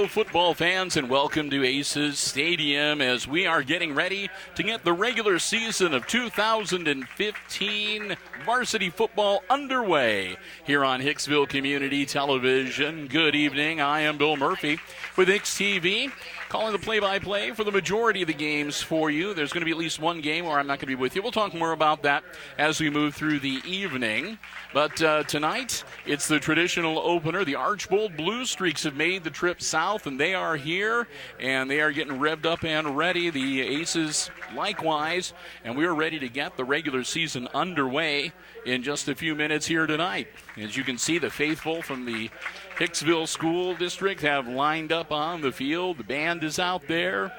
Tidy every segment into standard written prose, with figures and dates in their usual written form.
Football fans, and welcome to Aces Stadium as we are getting ready to get the regular season of 2015 varsity football underway here on Hicksville Community Television. Good evening. I am Bill Murphy with HIX-TV, calling the play-by-play for the majority of the games for you. There's going to be at least one game where I'm not going to be with you. We'll talk more about that as we move through the evening. But tonight, it's the traditional opener. The Archbold Blue Streaks have made the trip south, and they are here, and they are getting revved up and ready. The Aces likewise, and we are ready to get the regular season underway in just a few minutes here tonight. As you can see, the faithful from the Hicksville School District have lined up on the field. The band is out there.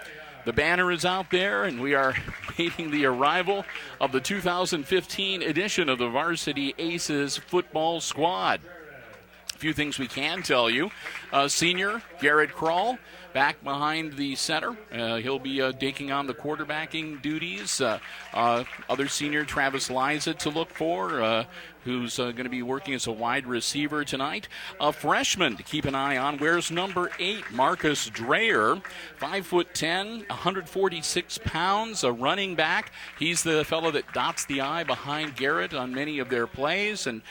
The banner is out there, and we are waiting the arrival of the 2015 edition of the Varsity Aces football squad. A few things we can tell you. Senior Garrett Krall back behind the center. He'll be taking on the quarterbacking duties. Other senior Travis Liza to look for, who's going to be working as a wide receiver tonight. A freshman to keep an eye on. Wears number 8, Marcus Dreyer, 5'10", 146 pounds, a running back. He's the fellow that dots the I behind Garrett on many of their plays, and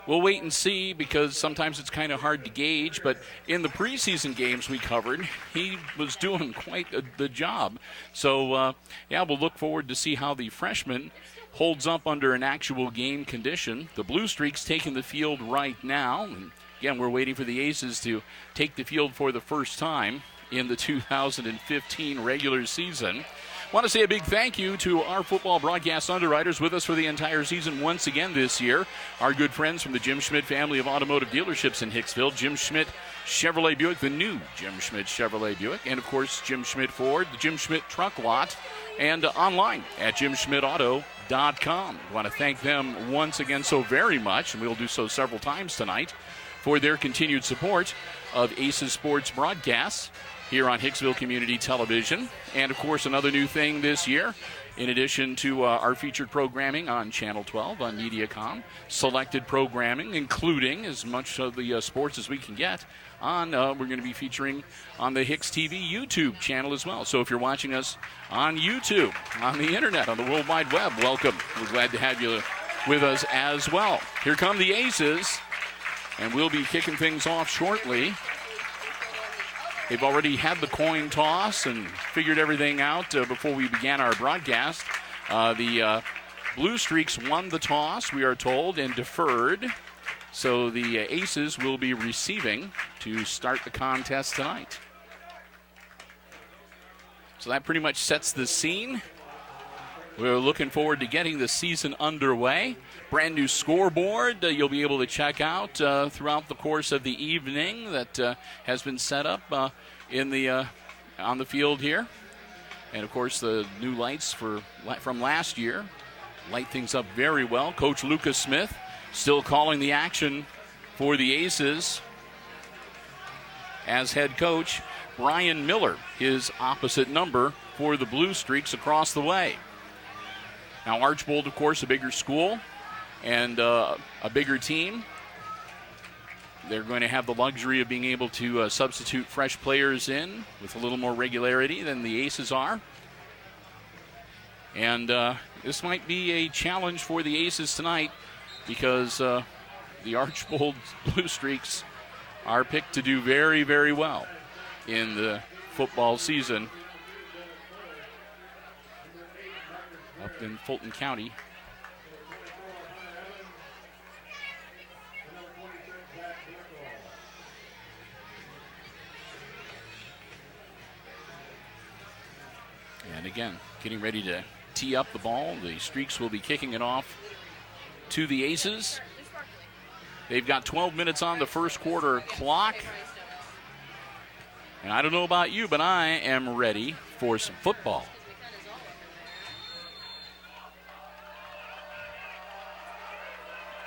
we'll wait and see because sometimes it's kind of hard to gauge, but in the preseason games we covered, he was doing quite the job. So, we'll look forward to see how the freshman holds up under an actual game condition. The Blue Streaks taking the field right now. And again, we're waiting for the Aces to take the field for the first time in the 2015 regular season. Want to say a big thank you to our football broadcast underwriters with us for the entire season once again this year. Our good friends from the Jim Schmidt family of automotive dealerships in Hicksville. Jim Schmidt Chevrolet Buick, the new Jim Schmidt Chevrolet Buick. And, of course, Jim Schmidt Ford, the Jim Schmidt Truck Lot. And online at JimSchmidtAuto.com. I want to thank them once again so very much, and we'll do so several times tonight, for their continued support of Aces Sports broadcasts here on Hicksville Community Television. And, of course, another new thing this year, in addition to our featured programming on Channel 12 on Mediacom, selected programming, including as much of the sports as we can get on, we're going to be featuring on the HIX-TV YouTube channel as well. So if you're watching us on YouTube, on the internet, on the World Wide Web, welcome. We're glad to have you with us as well. Here come the Aces, and we'll be kicking things off shortly. They've already had the coin toss and figured everything out before we began our broadcast. The Blue Streaks won the toss, we are told, and deferred. So the Aces will be receiving to start the contest tonight. So that pretty much sets the scene. We're looking forward to getting the season underway. Brand new scoreboard you'll be able to check out throughout the course of the evening that has been set up on the field here. And, of course, the new lights from last year light things up very well. Coach Lucas Smith still calling the action for the Aces as head coach. Brian Miller, his opposite number for the Blue Streaks across the way. Now, Archbold, of course, a bigger school and a bigger team. They're going to have the luxury of being able to substitute fresh players in with a little more regularity than the Aces are. And this might be a challenge for the Aces tonight because the Archbold Blue Streaks are picked to do very, very well in the football season up in Fulton County. And again, getting ready to tee up the ball. The Streaks will be kicking it off to the Aces. They've got 12 minutes on the first quarter clock. And I don't know about you, but I am ready for some football.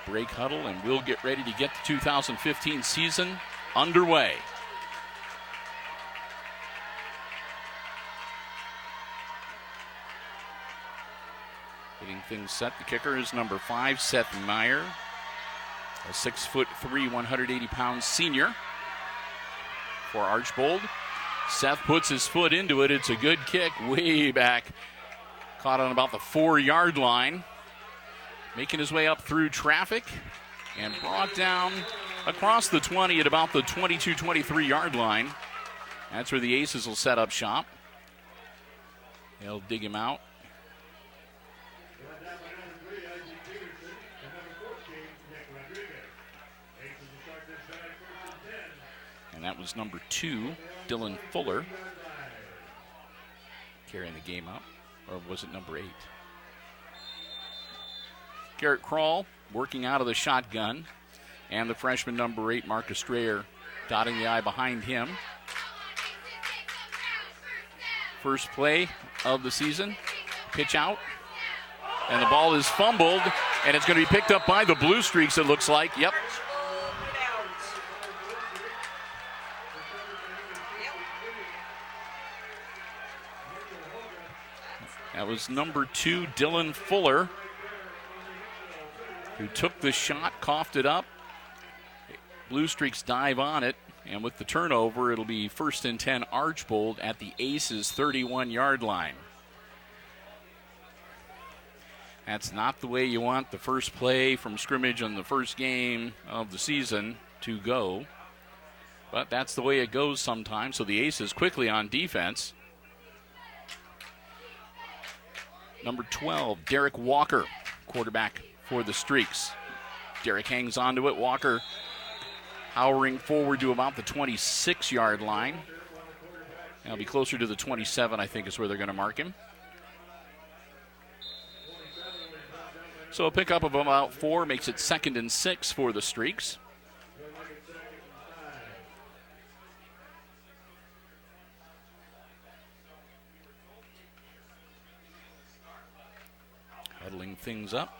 Break huddle, and we'll get ready to get the 2015 season underway. Getting things set. The kicker is number 5, Seth Meyer, a 6'3", 180-pound senior for Archbold. Seth puts his foot into it. It's a good kick way back. Caught on about the 4-yard line. Making his way up through traffic and brought down across the 20 at about the 22, 23-yard line. That's where the Aces will set up shop. They'll dig him out. And that was number 2, Dylan Fuller, carrying the game up. Or was it number 8? Garrett Krall working out of the shotgun. And the freshman number 8, Marcus Strayer, dotting the I behind him. First play of the season. Pitch out. And the ball is fumbled. And it's going to be picked up by the Blue Streaks, it looks like. Yep. That was number 2, Dylan Fuller, who took the shot, coughed it up. Blue Streaks dive on it, and with the turnover, it'll be 1st and 10 Archbold at the Aces 31-yard line. That's not the way you want the first play from scrimmage on the first game of the season to go, but that's the way it goes sometimes. So the Aces quickly on defense. Number 12, Derek Walker, quarterback for the Streaks. Derek hangs onto it. Walker powering forward to about the 26-yard line. That'll be closer to the 27, I think, is where they're going to mark him. So a pickup of about 4 makes it 2nd and 6 for the Streaks. Huddling things up.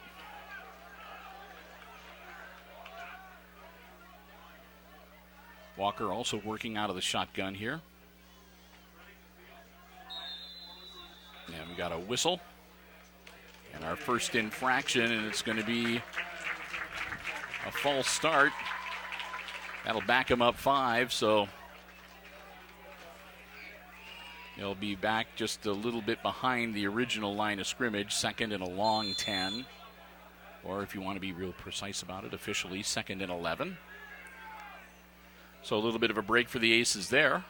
Walker also working out of the shotgun here. And we got a whistle. And our first infraction, and it's going to be a false start. That'll back him up 5, so they'll be back just a little bit behind the original line of scrimmage, 2nd and a long 10. Or if you want to be real precise about it, officially 2nd and 11. So a little bit of a break for the Aces there.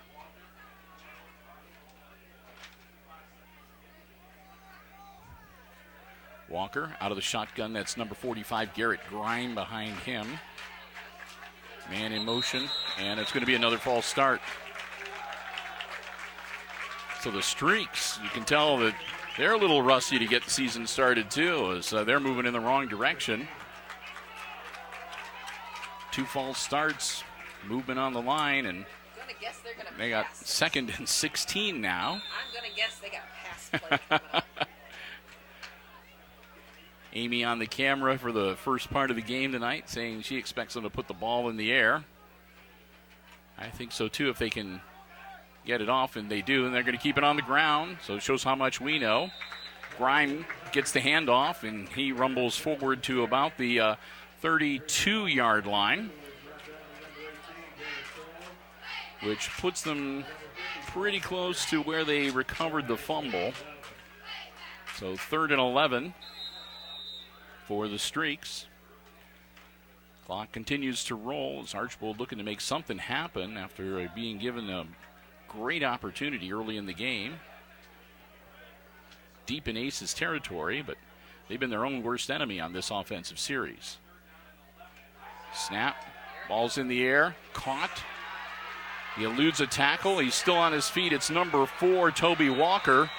Walker out of the shotgun. That's number 45, Garrett Grime, behind him. Man in motion, and it's going to be another false start. So the Streaks, you can tell that they're a little rusty to get the season started too, as they're moving in the wrong direction. 2 false starts, movement on the line, and they got 2nd and 16 now. I'm going to guess they got pass play. Amy on the camera for the first part of the game tonight, saying she expects them to put the ball in the air. I think so too, if they can get it off, and they do, and they're going to keep it on the ground, so it shows how much we know. Grime gets the handoff, and he rumbles forward to about the 32-yard line, which puts them pretty close to where they recovered the fumble. So 3rd and 11 for the Streaks. Clock continues to roll as Archbold looking to make something happen after being given a great opportunity early in the game. Deep in Aces territory, but they've been their own worst enemy on this offensive series. Snap, ball's in the air, caught. He eludes a tackle. He's still on his feet. It's number 4, Toby Walker.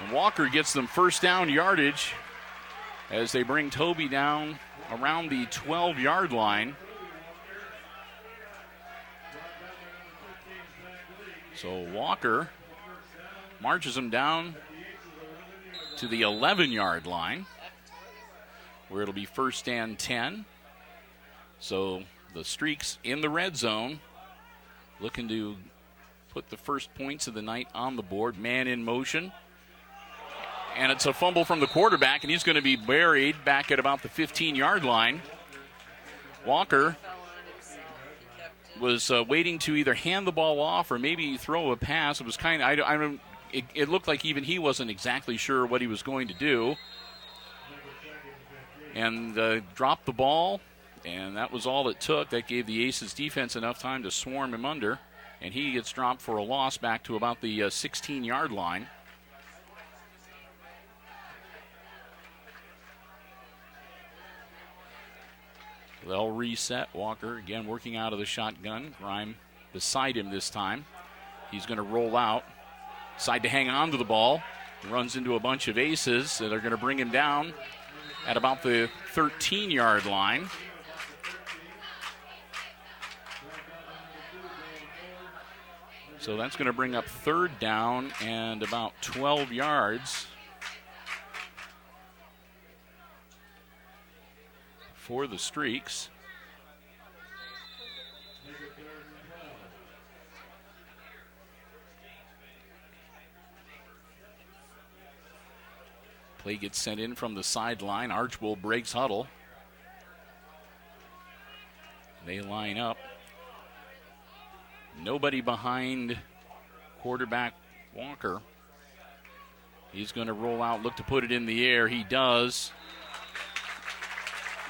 And Walker gets them first down yardage as they bring Toby down around the 12-yard line. So Walker marches him down to the 11-yard line, where it'll be 1st and 10. So the Streaks in the red zone, looking to put the first points of the night on the board. Man in motion. And it's a fumble from the quarterback, and he's going to be buried back at about the 15-yard line. Walker was waiting to either hand the ball off or maybe throw a pass. It was kind of, it looked like even he wasn't exactly sure what he was going to do. And dropped the ball, and that was all it took. That gave the Aces defense enough time to swarm him under, and he gets dropped for a loss back to about the 16-yard line. They'll reset. Walker again working out of the shotgun. Grime beside him this time. He's going to roll out. Decide to hang on to the ball. He runs into a bunch of Aces that are going to bring him down at about the 13-yard line. So that's going to bring up 3rd down and about 12 yards for the Streaks. Play gets sent in from the sideline. Archbold breaks huddle. They line up. Nobody behind quarterback Walker. He's going to roll out, look to put it in the air. He does.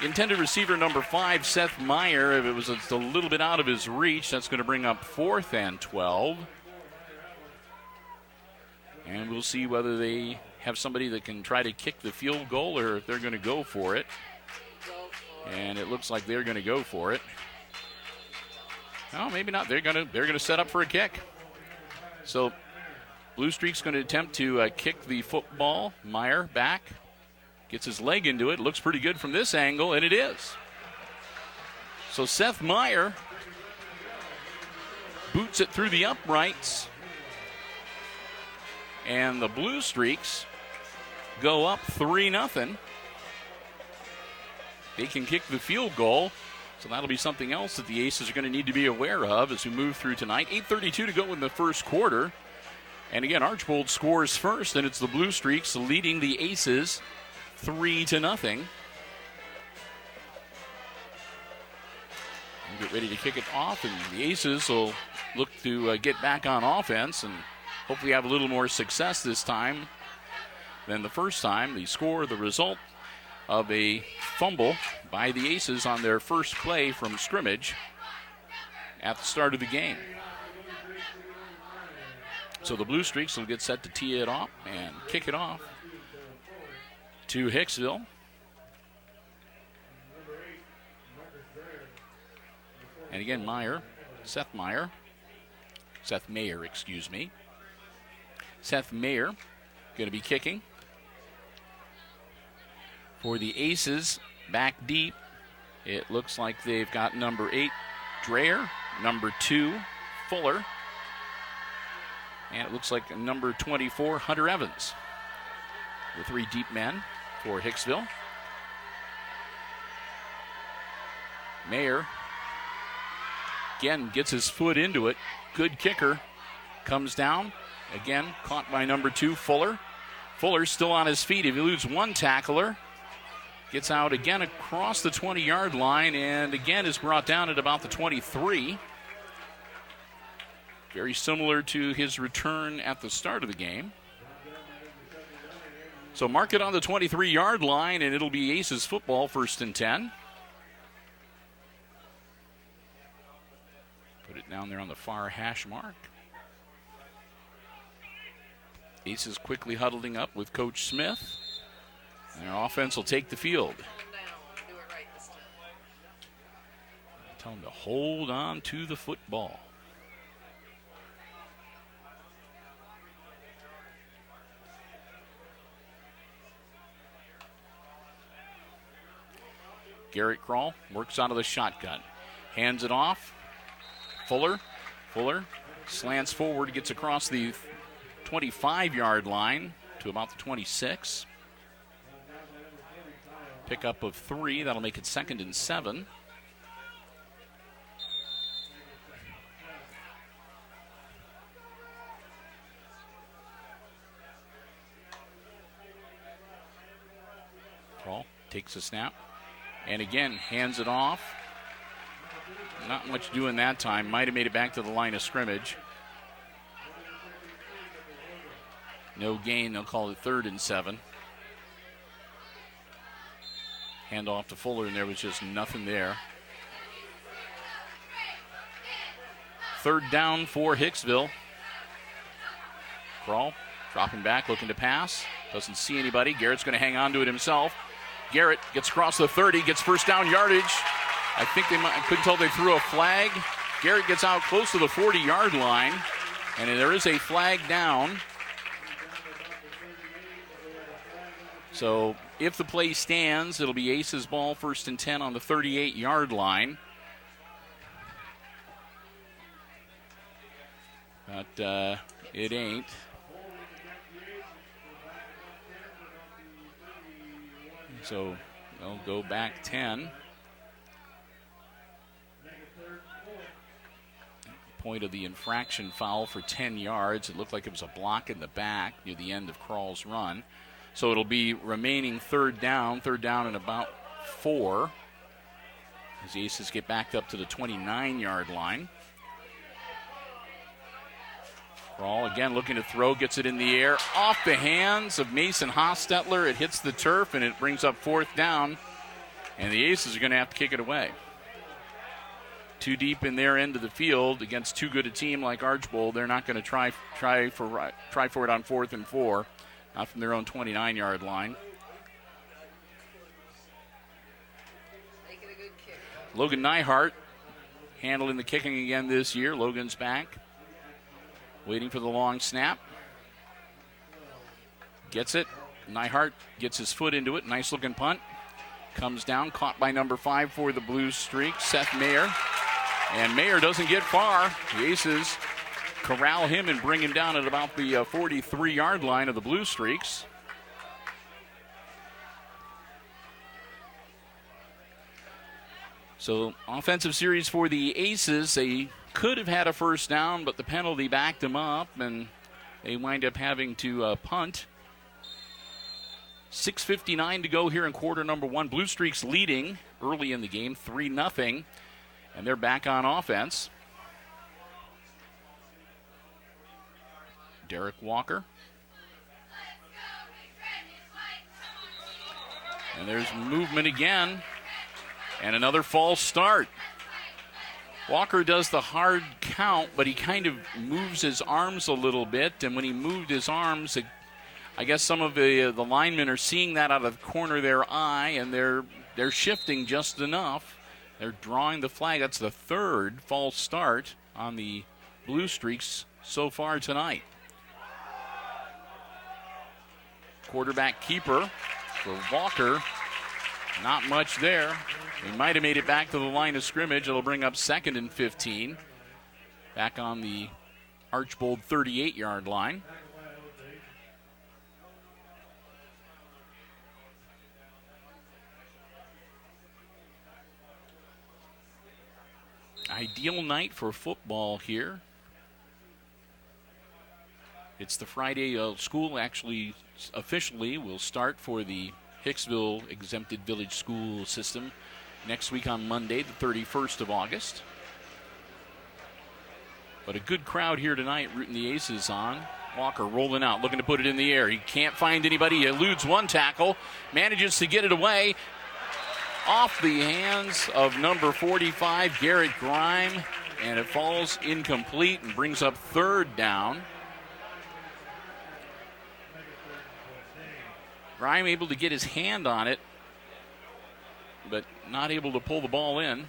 Intended receiver number 5, Seth Meyer. If it was just a little bit out of his reach, that's going to bring up 4th and 12. And we'll see whether they have somebody that can try to kick the field goal or if they're going to go for it. And it looks like they're going to go for it. No, maybe not. They're going to set up for a kick. So Blue Streak's going to attempt to kick the football. Meyer back. Gets his leg into it. Looks pretty good from this angle, and it is. So Seth Meyer boots it through the uprights. And the Blue Streaks go up 3-0. They can kick the field goal. So that'll be something else that the Aces are going to need to be aware of as we move through tonight. 8:32 to go in the first quarter. And again, Archbold scores first, and it's the Blue Streaks leading the Aces 3-0. Get ready to kick it off, and the Aces will look to get back on offense and hopefully have a little more success this time than the first time. The score, the result of a fumble by the Aces on their first play from scrimmage at the start of the game. So the Blue Streaks will get set to tee it off and kick it off to Hicksville. And again, Seth Mayer, Seth Mayer going to be kicking. For the Aces, back deep, it looks like they've got number 8, Dreyer, number 2, Fuller, and it looks like number 24, Hunter Evans. The 3 deep men for Hicksville. Mayer again gets his foot into it. Good kicker. Comes down. Again, caught by number 2, Fuller. Fuller's still on his feet. If he eludes one tackler, gets out again across the 20-yard line and again is brought down at about the 23. Very similar to his return at the start of the game. So mark it on the 23-yard line, and it'll be Aces football, 1st and 10. Put it down there on the far hash mark. Aces quickly huddling up with Coach Smith. And their offense will take the field. Tell them to hold on to the football. Garrett Krall works out of the shotgun. Hands it off. Fuller Slants forward, gets across the 25-yard line to about the 26. Pickup of 3. That'll make it 2nd and 7. Kroll takes a snap. And again, hands it off. Not much doing that time. Might have made it back to the line of scrimmage. No gain. They'll call it 3rd and 7. Hand off to Fuller, and there was just nothing there. 3rd down for Hicksville. Kroll dropping back, looking to pass. Doesn't see anybody. Garrett's going to hang on to it himself. Garrett gets across the 30, gets first down yardage. I think I couldn't tell they threw a flag. Garrett gets out close to the 40-yard line, and there is a flag down. So if the play stands, it'll be Aces ball, 1st and 10 on the 38-yard line. But it ain't. So they'll go back 10. Point of the infraction foul for 10 yards. It looked like it was a block in the back near the end of Kroll's run. So it'll be remaining 3rd down and about 4. As the Aces get backed up to the 29-yard line. Kroll again looking to throw, gets it in the air. Off the hands of Mason Hostetler. It hits the turf and it brings up 4th down. And the Aces are going to have to kick it away. Too deep in their end of the field against too good a team like Archbold. They're not going to try for it on 4th and 4. Not from their own 29-yard line. Making a good kick. Logan Neihart handling the kicking again this year. Logan's back. Waiting for the long snap. Gets it. Neihart gets his foot into it. Nice looking punt. Comes down, caught by number 5 for the Blue Streak, Seth Mayer. And Mayer doesn't get far. The Aces corral him and bring him down at about the 43-yard line of the Blue Streaks. So offensive series for the Aces. They could have had a first down, but the penalty backed them up, and they wind up having to punt. 6:59 to go here in quarter number 1. Blue Streaks leading early in the game, 3-0, and they're back on offense. Derek Walker. And there's movement again, and another false start. Walker does the hard count, but he kind of moves his arms a little bit, and when he moved his arms, I guess some of the linemen are seeing that out of the corner of their eye, and they're shifting just enough. They're drawing the flag. That's the 3rd false start on the Blue Streaks so far tonight. Quarterback keeper for Walker. Not much there. He might have made it back to the line of scrimmage. It'll bring up 2nd and 15. Back on the Archbold 38-yard line. Ideal night for football here. It's the Friday school actually officially will start for the Hicksville Exempted Village School System next week on Monday, the 31st of August. But a good crowd here tonight rooting the Aces on. Walker rolling out, looking to put it in the air. He can't find anybody. He eludes one tackle, manages to get it away. Off the hands of number 45, Garrett Grime, and it falls incomplete and brings up 3rd down. Grime able to get his hand on it, but not able to pull the ball in.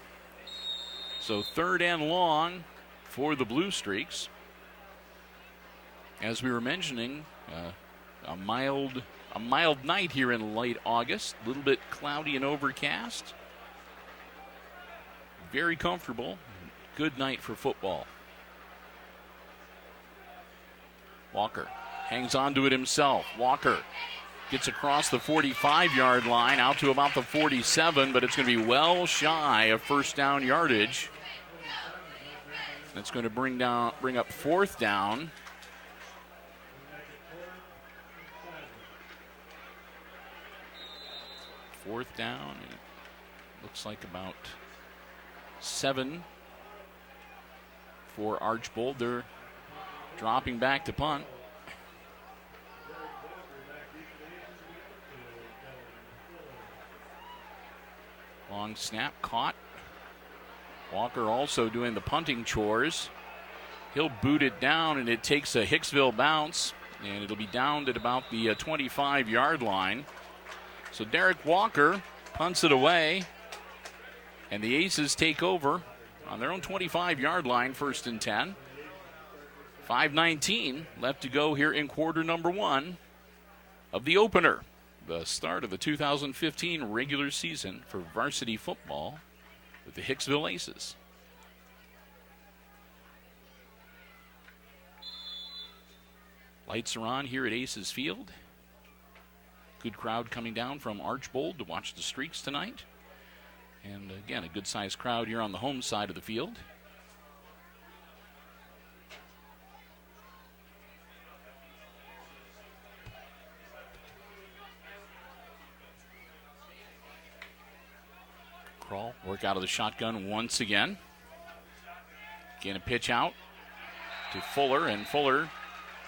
So 3rd and long for the Blue Streaks. As we were mentioning, a mild night here in late August. A little bit cloudy and overcast. Very comfortable. Good night for football. Walker hangs on to it himself. Walker gets across the 45-yard line out to about the 47, but it's going to be well shy of first down yardage. That's going to bring up fourth down. Fourth down. It looks like about 7 for Archbold. They're dropping back to punt. Long snap caught. Walker also doing the punting chores. He'll boot it down, and it takes a Hicksville bounce, and it'll be downed at about the 25-yard line. So Derek Walker punts it away, and the Aces take over on their own 25-yard line, 1st and 10. 5:19 left to go here in quarter number 1 of the opener, the start of the 2015 regular season for varsity football with the Hicksville Aces. Lights are on here at Aces Field. Good crowd coming down from Archbold to watch the Streaks tonight. And again, a good-sized crowd here on the home side of the field. Crawl, work out of the shotgun once again. Again, a pitch out to Fuller, and Fuller,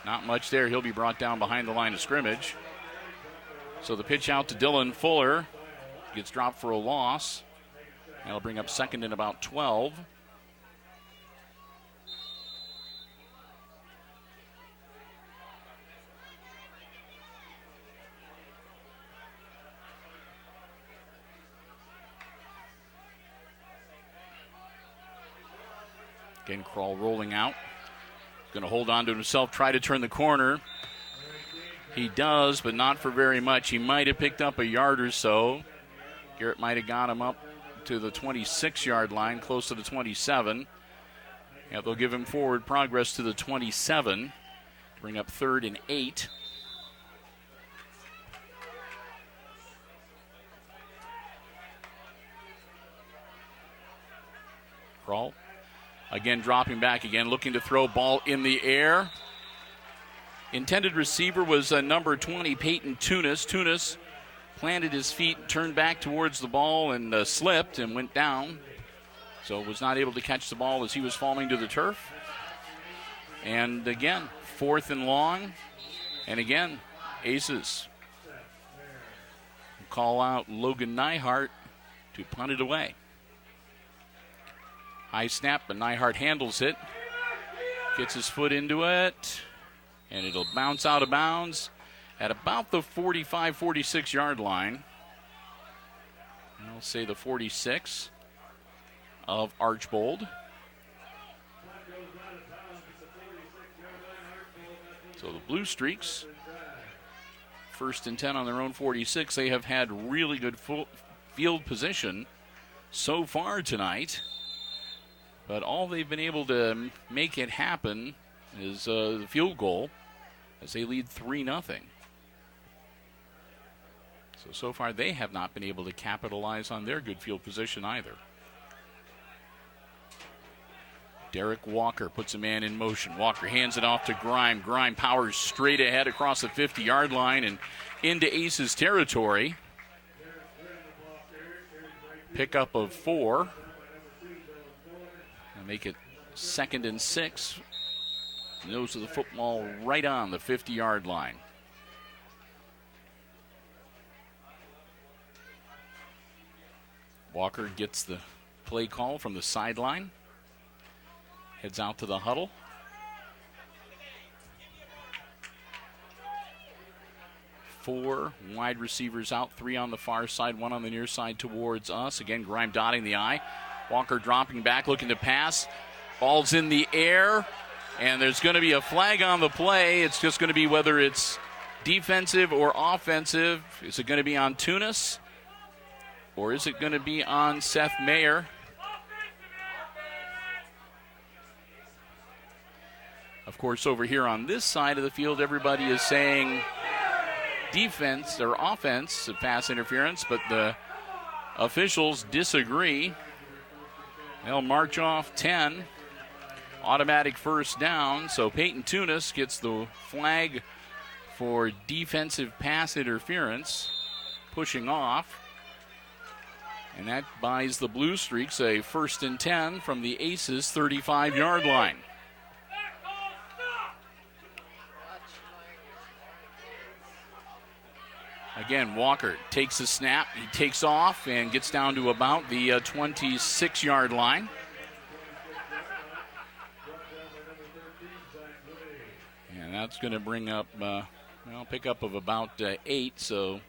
not much there. He'll be brought down behind the line of scrimmage. So the pitch out to Dylan Fuller gets dropped for a loss. That'll bring up 2nd and about 12. Again, Crawl rolling out. Going to hold on to himself, try to turn the corner. He does, but not for very much. He might have picked up a yard or so. Garrett might have got him up to the 26-yard line, close to the 27. Yeah, they'll give him forward progress to the 27. Bring up 3rd and 8. Crawl. Again, dropping back again, looking to throw, ball in the air. Intended receiver was number 20, Peyton Tunis. Tunis planted his feet, turned back towards the ball, and slipped and went down. So was not able to catch the ball as he was falling to the turf. And again, 4th and long. And again, Aces call out Logan Neihart to punt it away. High snap, but Neihart handles it. Gets his foot into it, and it'll bounce out of bounds at about the 45, 46-yard line. I'll say the 46 of Archbold. So the Blue Streaks, 1st and 10 on their own 46. They have had really good field position so far tonight. But all they've been able to make it happen is the field goal as they lead 3-0. So far they have not been able to capitalize on their good field position either. Derek Walker puts a man in motion. Walker hands it off to Grime. Grime powers straight ahead across the 50-yard line and into Aces territory. Pickup of 4. Make it 2nd and 6. Nose of the football right on the 50-yard line. Walker gets the play call from the sideline. Heads out to the huddle. Four wide receivers out, 3 on the far side, 1 on the near side towards us. Again, Grime dotting the I. Walker dropping back, looking to pass. Ball's in the air, and there's going to be a flag on the play. It's just going to be whether it's defensive or offensive. Is it going to be on Tunis, or is it going to be on Seth Mayer? Of course, over here on this side of the field, everybody is saying defense or offense of pass interference, but the officials disagree. They'll march off 10. Automatic first down, so Peyton Tunis gets the flag for defensive pass interference, pushing off. And that buys the Blue Streaks a 1st and 10 from the Aces 35-yard line. Again, Walker takes a snap. He takes off and gets down to about the 26-yard line. And that's going to bring up, pickup of about 8, so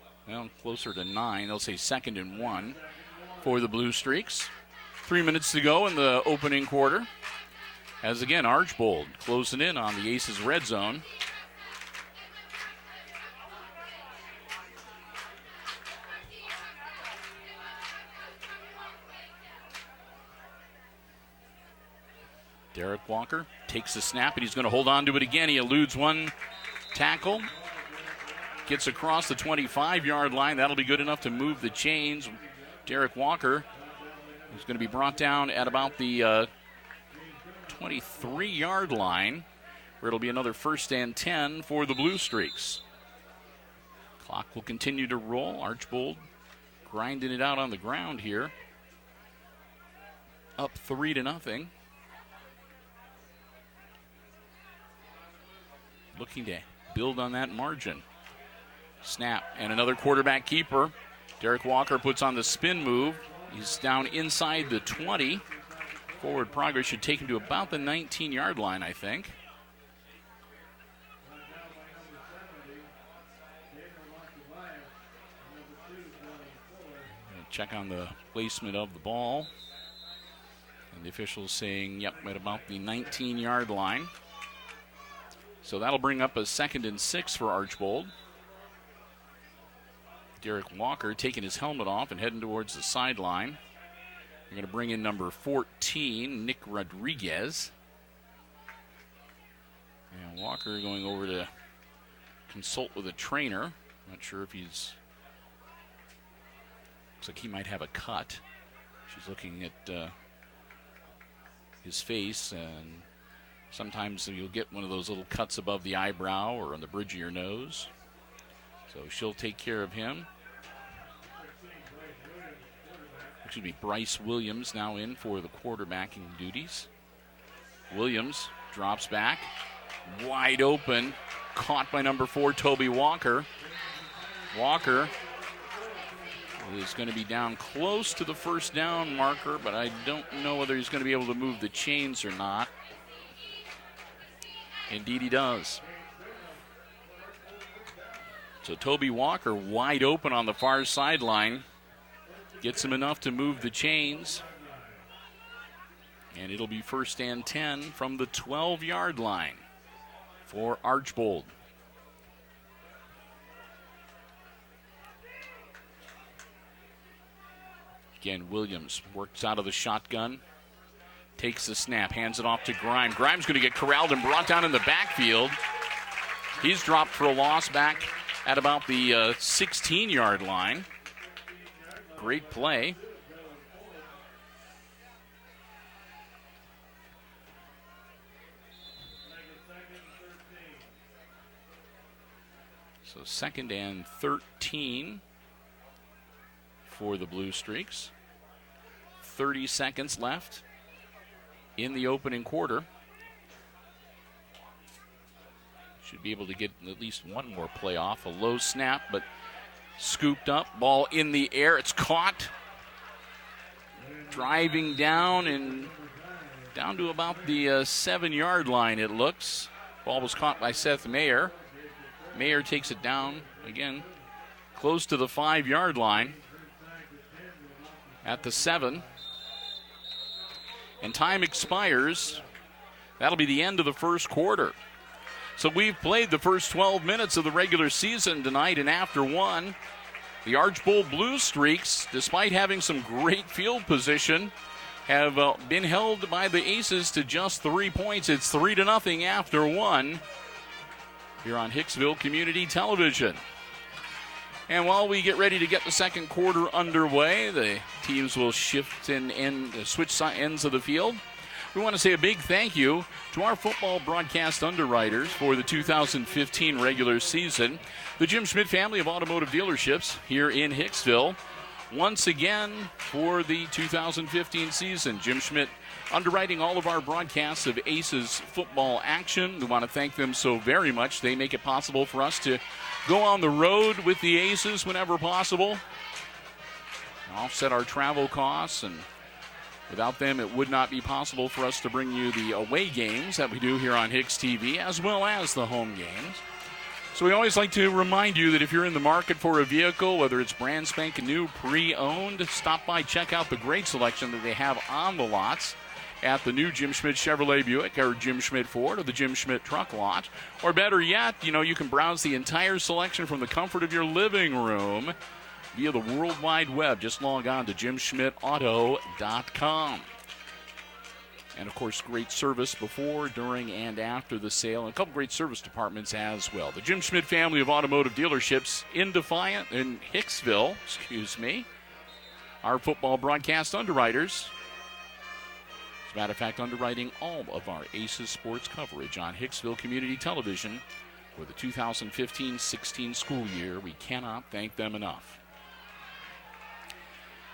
closer to 9. They'll say 2nd and 1 for the Blue Streaks. 3 minutes to go in the opening quarter. As again, Archbold closing in on the Aces red zone. Derek Walker takes the snap, and he's going to hold on to it again. He eludes one tackle. Gets across the 25-yard line. That'll be good enough to move the chains. Derek Walker is going to be brought down at about the 23-yard line, where it'll be another 1st and 10 for the Blue Streaks. Clock will continue to roll. Archbold grinding it out on the ground here. Up 3-0. Looking to build on that margin. Snap and another quarterback keeper. Derek Walker puts on the spin move. He's down inside the 20. Forward progress should take him to about the 19-yard line, I think. Check on the placement of the ball. And the officials saying, yep, at about the 19-yard line. So that'll bring up a 2nd and 6 for Archbold. Derek Walker taking his helmet off and heading towards the sideline. They're going to bring in number 14, Nick Rodriguez. And Walker going over to consult with a trainer. Not sure if he's... Looks like he might have a cut. She's looking at his face, and sometimes you'll get one of those little cuts above the eyebrow or on the bridge of your nose. So she'll take care of him. Excuse me, Bryce Williams now in for the quarterbacking duties. Williams drops back. Wide open. Caught by number 4, Toby Walker. Walker is going to be down close to the 1st down marker, but I don't know whether he's going to be able to move the chains or not. Indeed he does. So Toby Walker wide open on the far sideline. Gets him enough to move the chains. And it'll be 1st and 10 from the 12-yard line for Archbold. Again, Williams works out of the shotgun. Takes the snap, hands it off to Grimes. Grimes going to get corralled and brought down in the backfield. He's dropped for a loss back at about the 16-yard line. Great play. So 2nd and 13 for the Blue Streaks. 30 seconds left in the opening quarter. Should be able to get at least one more play off. A low snap, but scooped up. Ball in the air. It's caught. Driving down and down to about the 7-yard line, it looks. Ball was caught by Seth Mayer. Mayer takes it down again, close to the 5-yard line at the 7. And time expires. That'll be the end of the first quarter. So we've played the first 12 minutes of the regular season tonight, and after one, the Archbold Blue Streaks, despite having some great field position, have been held by the Aces to just 3 points. It's 3-0 after one here on Hicksville Community Television. And while we get ready to get the second quarter underway, the teams will shift and switch ends of the field. We want to say a big thank you to our football broadcast underwriters for the 2015 regular season, the Jim Schmidt family of automotive dealerships here in Hicksville. Once again for the 2015 season, Jim Schmidt underwriting all of our broadcasts of Aces football action. We want to thank them so very much. They make it possible for us to go on the road with the Aces whenever possible, offset our travel costs, and without them, it would not be possible for us to bring you the away games that we do here on HIX-TV, as well as the home games. So we always like to remind you that if you're in the market for a vehicle, whether it's brand spanking new, pre-owned, stop by, check out the great selection that they have on the lots at the new Jim Schmidt Chevrolet Buick or Jim Schmidt Ford or the Jim Schmidt truck lot. Or better yet, you can browse the entire selection from the comfort of your living room via the World Wide Web. Just log on to jimschmidtauto.com. And, of course, great service before, during, and after the sale. And a couple great service departments as well. The Jim Schmidt family of automotive dealerships in Hicksville, our football broadcast underwriters. As a matter of fact, underwriting all of our Aces sports coverage on Hicksville Community Television for the 2015-16 school year. We cannot thank them enough.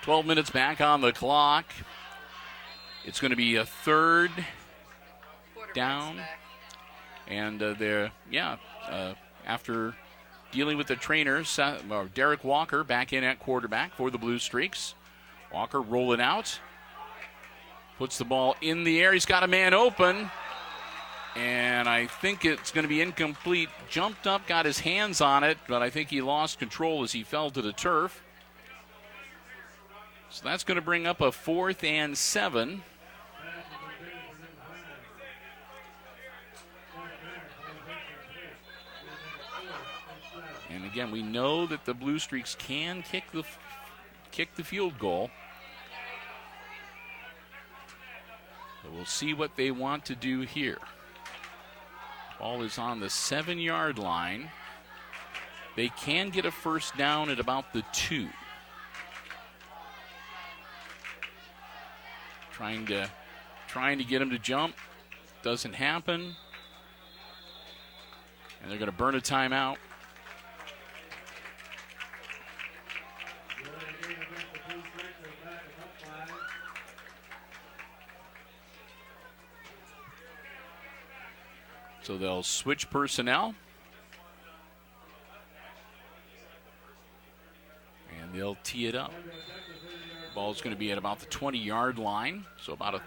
12 minutes back on the clock. It's going to be a third down. And after dealing with the trainer, Derek Walker back in at quarterback for the Blue Streaks. Walker rolling out. Puts the ball in the air. He's got a man open. And I think it's going to be incomplete. Jumped up, got his hands on it, but I think he lost control as he fell to the turf. So that's going to bring up a 4th and 7. And again, we know that the Blue Streaks can kick the field goal. But we'll see what they want to do here. Ball is on the 7-yard line. They can get a first down at about the 2. Trying to get him to jump. Doesn't happen. And they're going to burn a timeout. So they'll switch personnel. And they'll tee it up. Ball's going to be at about the 20-yard line, so about a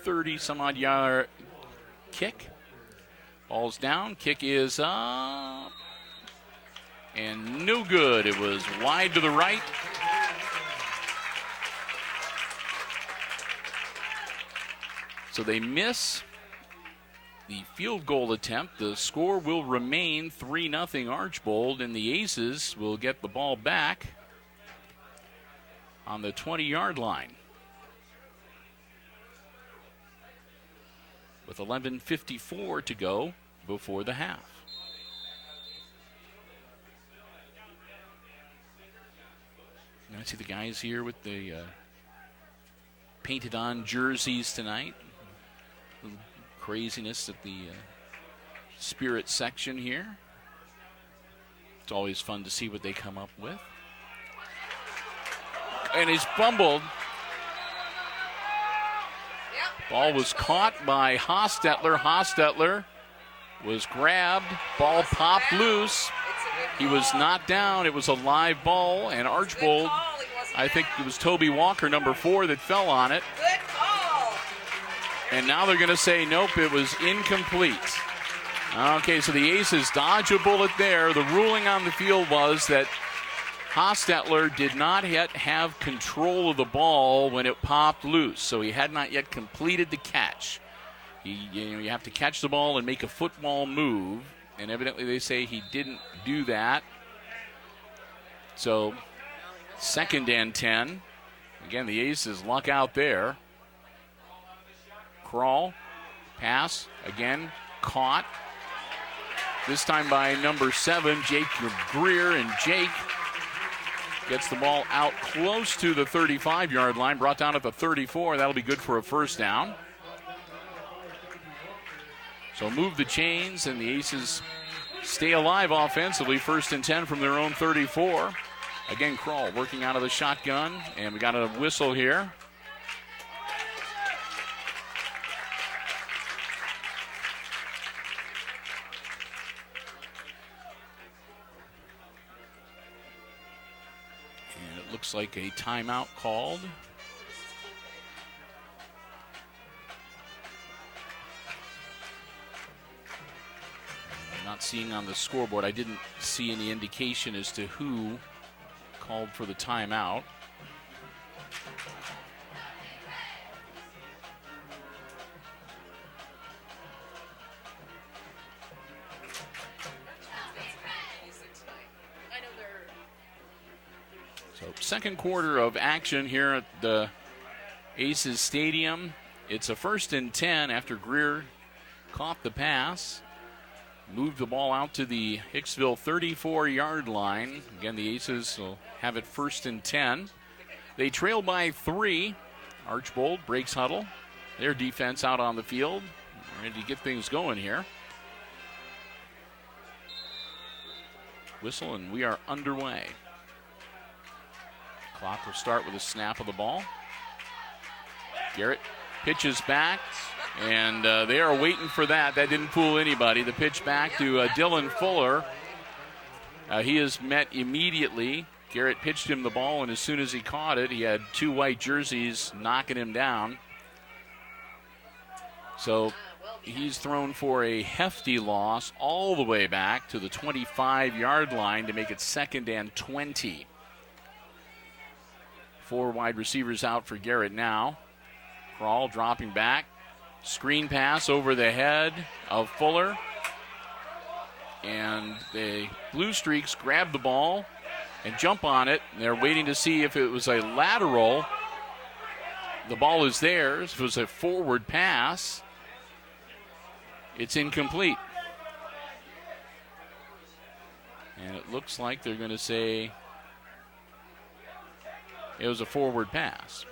30-some-odd yard kick. Ball's down, kick is up, and no good. It was wide to the right. So they miss the field goal attempt. The score will remain 3-0 Archbold, and the Aces will get the ball back on the 20-yard line with 11:54 to go before the half. And I see the guys here with the painted-on jerseys tonight. A little craziness at the Spirit section here. It's always fun to see what they come up with. And he's fumbled. Ball was caught by Hostetler. Hostetler was grabbed. Ball popped loose. He was not down. It was a live ball. And Archbold, I think it was Toby Walker, number 4, that fell on it. Good call. And now they're going to say, nope, it was incomplete. Okay, so the Aces dodge a bullet there. The ruling on the field was that Hostetler did not yet have control of the ball when it popped loose, so he had not yet completed the catch. You have to catch the ball and make a football move, and evidently they say he didn't do that. So 2nd and 10. Again, the Aces luck out there. Crawl, pass, again, caught. This time by number 7, Jake Greer, and Jake gets the ball out close to the 35-yard line, brought down at the 34. That'll be good for a first down. So move the chains, and the Aces stay alive offensively. 1st and 10 from their own 34. Again, Crawl working out of the shotgun, and we got a whistle here. And it looks like a timeout called. Not seeing on the scoreboard. I didn't see any indication as to who called for the timeout. So second quarter of action here at the Aces Stadium. It's a 1st and 10 after Greer caught the pass. Moved the ball out to the Hicksville 34-yard line. Again, the Aces will have it 1st and 10. They trail by 3. Archbold breaks huddle. Their defense out on the field. Ready to get things going here. Whistle, and we are underway. Clock will start with a snap of the ball. Garrett pitches back. And they are waiting for that. That didn't fool anybody. The pitch back to Dylan Fuller. He is met immediately. Garrett pitched him the ball, and as soon as he caught it, he had 2 white jerseys knocking him down. So he's thrown for a hefty loss all the way back to the 25-yard line to make it 2nd and 20. 4 wide receivers out for Garrett now. Crawl dropping back. Screen pass over the head of Fuller. And the Blue Streaks grab the ball and jump on it. They're waiting to see if it was a lateral. The ball is theirs. If it was a forward pass, it's incomplete. And it looks like they're going to say it was a forward pass.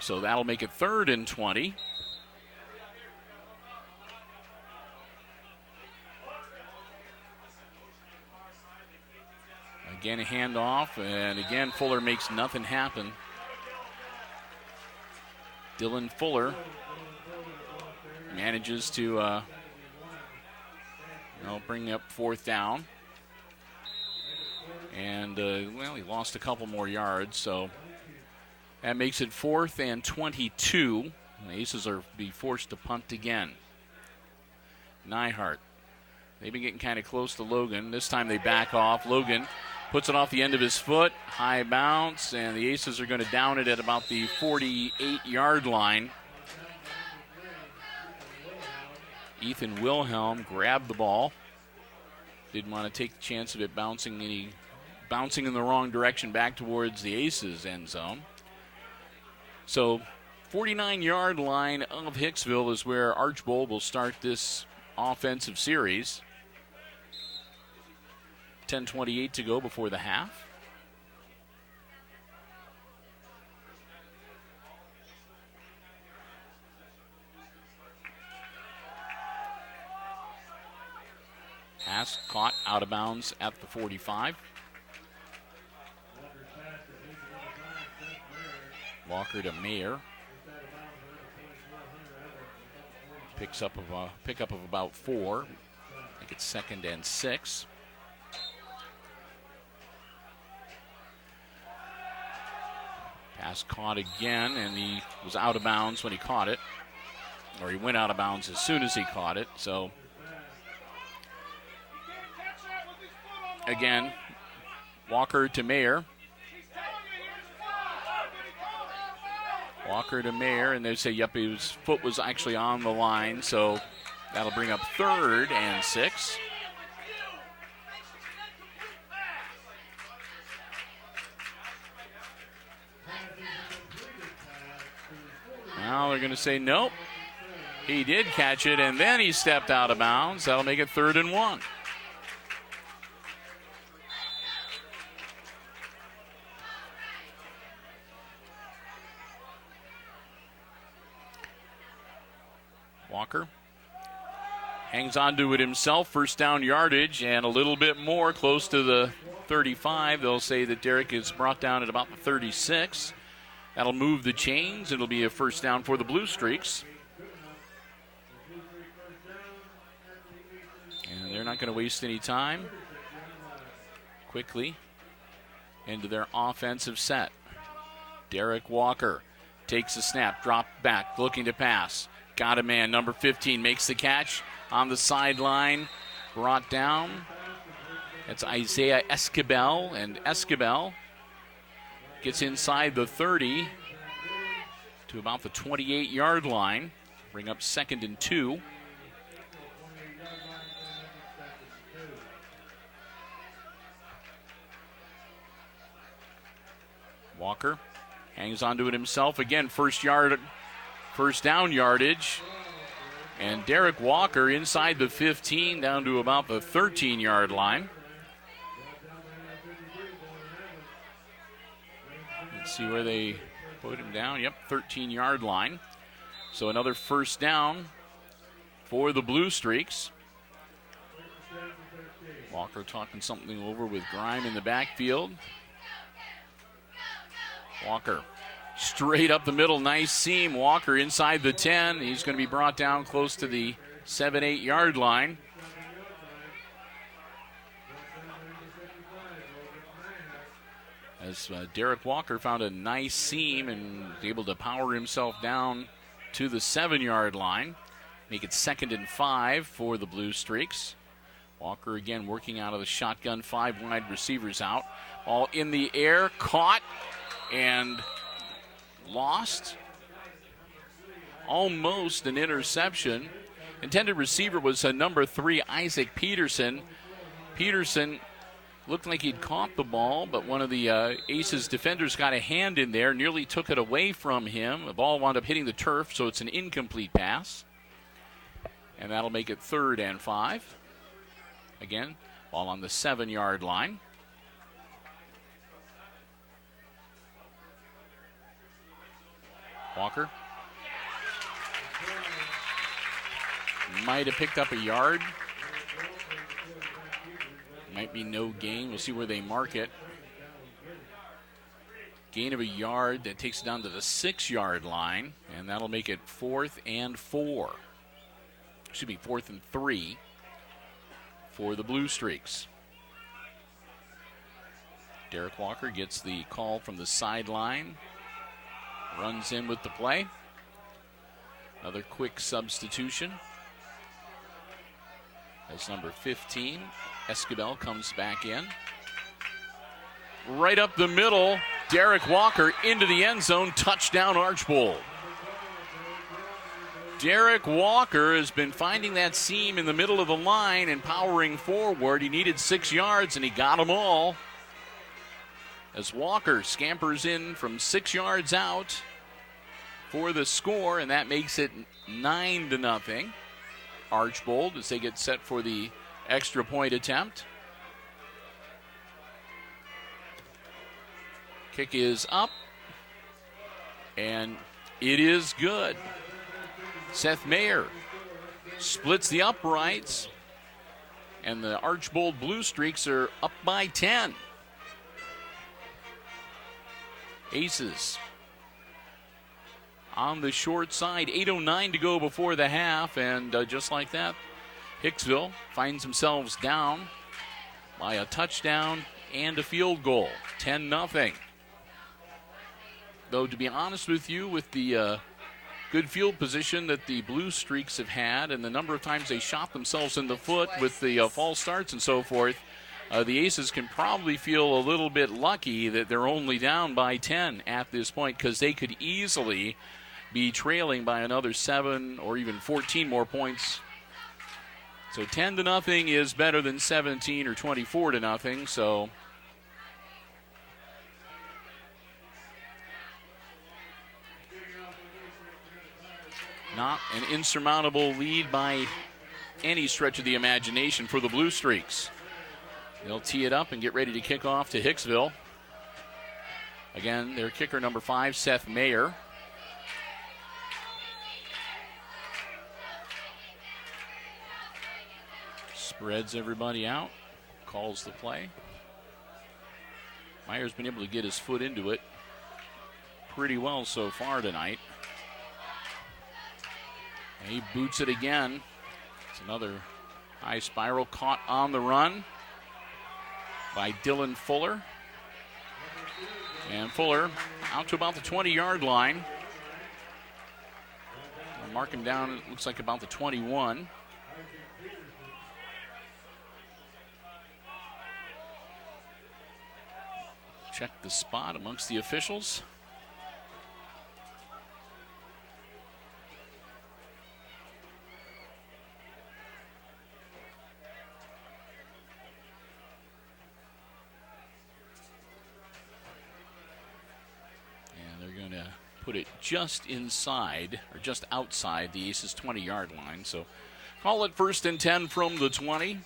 So that'll make it 3rd and 20. Again, a handoff, and again, Fuller makes nothing happen. Dylan Fuller manages to bring up 4th down. And, he lost a couple more yards, so that makes it 4th and 22. The Aces are be forced to punt again. Nyhart. They've been getting kind of close to Logan. This time they back off. Logan puts it off the end of his foot. High bounce, and the Aces are going to down it at about the 48-yard line. Ethan Wilhelm grabbed the ball. Didn't want to take the chance of it bouncing in the wrong direction back towards the Aces end zone. So 49-yard line of Hicksville is where Archbold will start this offensive series. 10:28 to go before the half. Pass caught out of bounds at the 45. Walker to Mayer. Pickup of about 4. I think it's 2nd and 6. Pass caught again, and he was out of bounds when he caught it. Or he went out of bounds as soon as he caught it. So, again, Walker to Mayer. Walker to Mayer, and they say, yep, his foot was actually on the line, so that'll bring up 3rd and 6. Now they're going to say nope. He did catch it, and then he stepped out of bounds. That'll make it 3rd and 1. Walker hangs on to it himself. First down yardage and a little bit more, close to the 35. They'll say that Derek is brought down at about the 36. That'll move the chains. It'll be a first down for the Blue Streaks. And they're not going to waste any time. Quickly into their offensive set. Derek Walker takes a snap, dropped back, looking to pass. Got a man, number 15, makes the catch on the sideline. Brought down. It's Isaiah Esquivel, and Esquivel gets inside the 30 to about the 28-yard line. Bring up 2nd and 2. Walker hangs onto it himself. Again, first down yardage. And Derek Walker inside the 15 down to about the 13-yard line. Let's see where they put him down. Yep, 13-yard line. So another first down for the Blue Streaks. Walker talking something over with Grime in the backfield. Walker straight up the middle, nice seam. Walker inside the 10. He's going to be brought down close to the 7-8-yard line. As Derek Walker found a nice seam and was able to power himself down to the 7-yard line. Make it 2nd and 5 for the Blue Streaks. Walker again working out of the shotgun, 5 wide receivers out. All in the air, caught and lost. Almost an interception. Intended receiver was number 3, Isaac Peterson. Peterson looked like he'd caught the ball, but one of the Aces defenders got a hand in there, nearly took it away from him. The ball wound up hitting the turf, so it's an incomplete pass. And that'll make it 3rd and 5. Again, ball on the 7-yard line. Walker might have picked up a yard. Might be no gain. We'll see where they mark it. Gain of a yard that takes it down to the 6-yard line, and that'll make it 4th and 4. Should be 4th and 3 for the Blue Streaks. Derek Walker gets the call from the sideline. Runs in with the play. Another quick substitution. As number 15, Esquivel comes back in. Right up the middle, Derek Walker into the end zone. Touchdown, Archbold. Derek Walker has been finding that seam in the middle of the line and powering forward. He needed 6 yards, and he got them all. As Walker scampers in from 6 yards out for the score, and that makes it 9-0. Archbold as they get set for the extra point attempt. Kick is up, and it is good. Seth Mayer splits the uprights, and the Archbold Blue Streaks are up by 10. Aces on the short side, 8:09 to go before the half, and just like that, Hicksville finds themselves down by a touchdown and a field goal, 10-0. Though, to be honest with you, with the good field position that the Blue Streaks have had and the number of times they shot themselves in the foot with the false starts and so forth, the Aces can probably feel a little bit lucky that they're only down by 10 at this point, because they could easily be trailing by another 7 or even 14 more points. So 10-0 is better than 17 or 24-0. So Not an insurmountable lead by any stretch of the imagination for the Blue Streaks. They'll tee it up and get ready to kick off to Hicksville. Again, their kicker number 5, Seth Mayer. Spreads everybody out, calls the play. Meyer's been able to get his foot into it pretty well so far tonight. And he boots it again. It's another high spiral caught on the run by Dylan Fuller. And Fuller out to about the 20-yard line. I'll mark him down, it looks like about the 21. Check the spot amongst the officials. And they're going to put it just inside, or just outside the Aces 20-yard line. So call it 1st and 10 from the 20.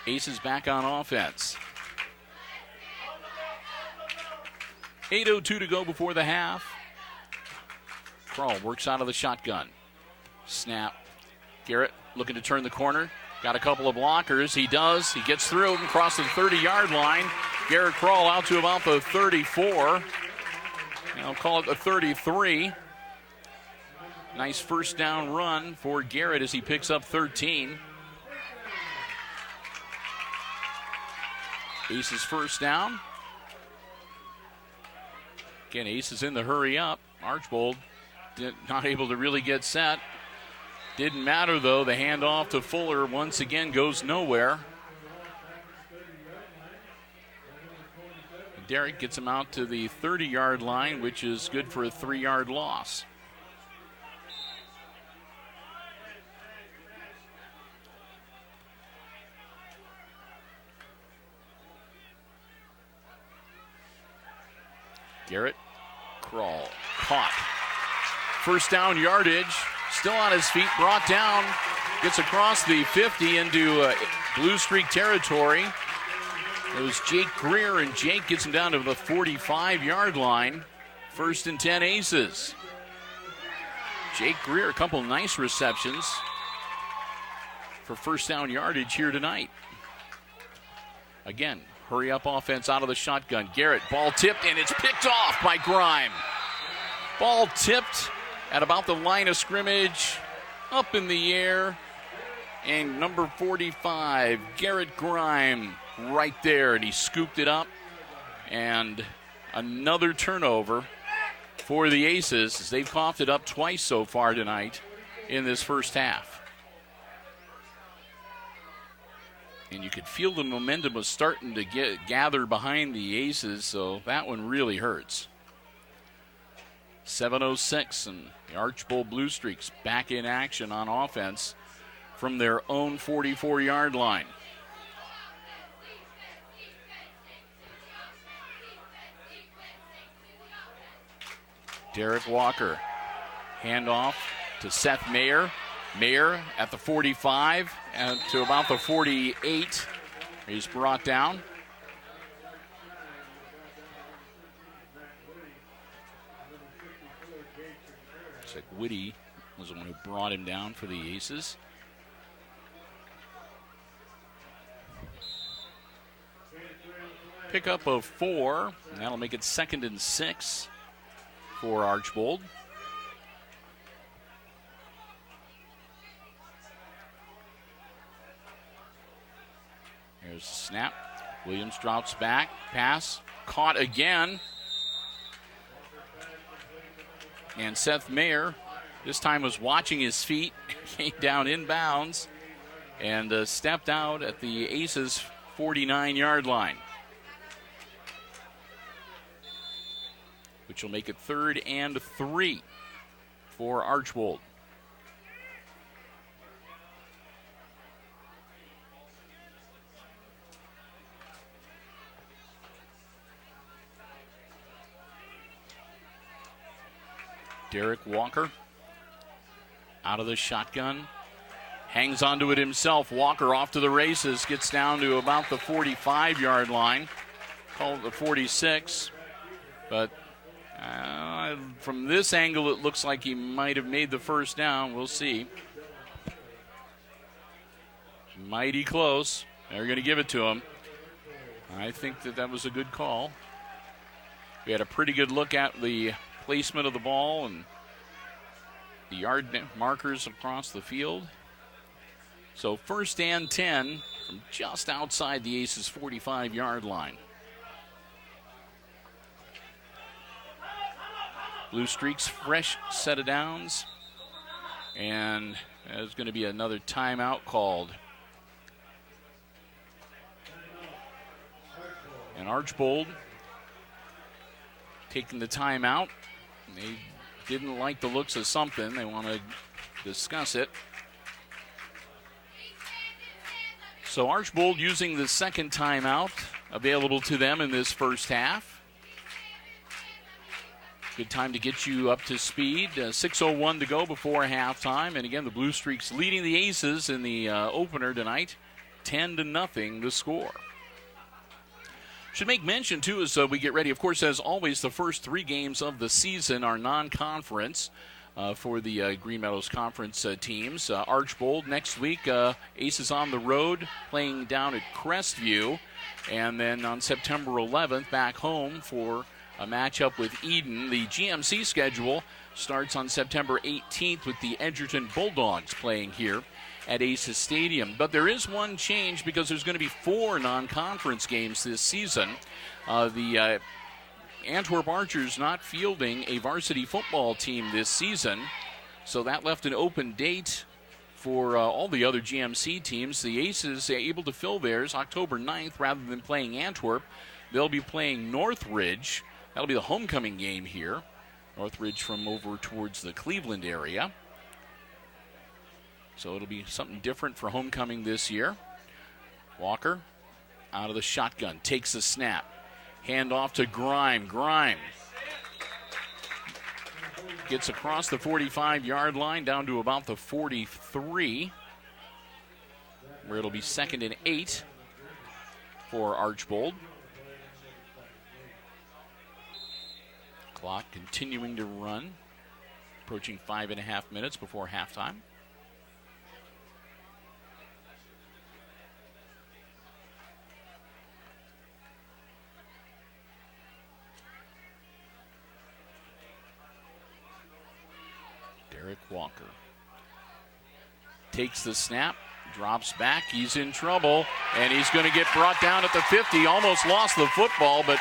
Aces back on offense. 8:02 to go before the half. Kroll works out of the shotgun. Snap. Garrett looking to turn the corner. Got a couple of blockers. He does. He gets through and crosses the 30-yard line. Garrett Kroll out to about the 34. And I'll call it the 33. Nice first down run for Garrett as he picks up 13. Aces first down. Again, Aces in the hurry up. Archbold not able to really get set. Didn't matter though. The handoff to Fuller once again goes nowhere. Derek gets him out to the 30-yard line, which is good for a 3-yard loss. Garrett Kroll caught. First down yardage. Still on his feet. Brought down. Gets across the 50 into Blue Streak territory. It was Jake Greer, and Jake gets him down to the 45-yard line. 1st and 10 Aces. Jake Greer, a couple nice receptions for first down yardage here tonight. Again, hurry up offense out of the shotgun. Garrett, ball tipped, and it's picked off by Grime. Ball tipped at about the line of scrimmage, up in the air. And number 45, Garrett Grime, right there. And he scooped it up. And another turnover for the Aces, as they've coughed it up twice so far tonight in this first half. And you could feel the momentum was starting to gather behind the Aces, so that one really hurts. 7:06, and the Archbold Blue Streaks back in action on offense from their own 44-yard line. Derek Walker, handoff to Seth Mayer. Mayer at the 45 and to about the 48. He's brought down. Looks like Whitty was the one who brought him down for the Aces. Pickup of 4, and that'll make it 2nd and 6 for Archbold. Here's the snap. Williams drops back. Pass. Caught again. And Seth Mayer this time was watching his feet. Came down inbounds and stepped out at the Aces 49-yard line, which will make it 3rd and 3 for Archbold. Derek Walker out of the shotgun. Hangs onto it himself. Walker off to the races. Gets down to about the 45-yard line. Call it the 46. But from this angle, it looks like he might have made the first down. We'll see. Mighty close. They're going to give it to him. I think that was a good call. We had a pretty good look at the placement of the ball and the yard markers across the field. So 1st and 10 from just outside the Aces' 45-yard line. Blue Streaks, fresh set of downs. And there's going to be another timeout called. And Archbold taking the timeout. They didn't like the looks of something. They want to discuss it. So Archbold using the second timeout available to them in this first half. Good time to get you up to speed. 6:01 to go before halftime. And again, the Blue Streaks leading the Aces in the opener tonight. 10-0 the score. Should make mention, too, as we get ready. Of course, as always, the first 3 games of the season are non-conference for the Green Meadows Conference teams. Archbold next week, Aces on the road, playing down at Crestview. And then on September 11th, back home for a matchup with Eden. The GMC schedule starts on September 18th with the Edgerton Bulldogs playing here at Aces Stadium. But there is one change because there's going to be 4 non-conference games this season. The Antwerp Archers not fielding a varsity football team this season, so that left an open date for all the other GMC teams. The Aces are able to fill theirs October 9th rather than playing Antwerp. They'll be playing Northridge. That'll be the homecoming game here. Northridge from over towards the Cleveland area. So it'll be something different for homecoming this year. Walker out of the shotgun, takes the snap. Hand off to Grime. Grime gets across the 45-yard line down to about the 43, where it'll be 2nd and 8 for Archbold. Clock continuing to run, approaching 5.5 minutes before halftime. Derek Walker takes the snap, drops back, he's in trouble, and he's going to get brought down at the 50. Almost lost the football, but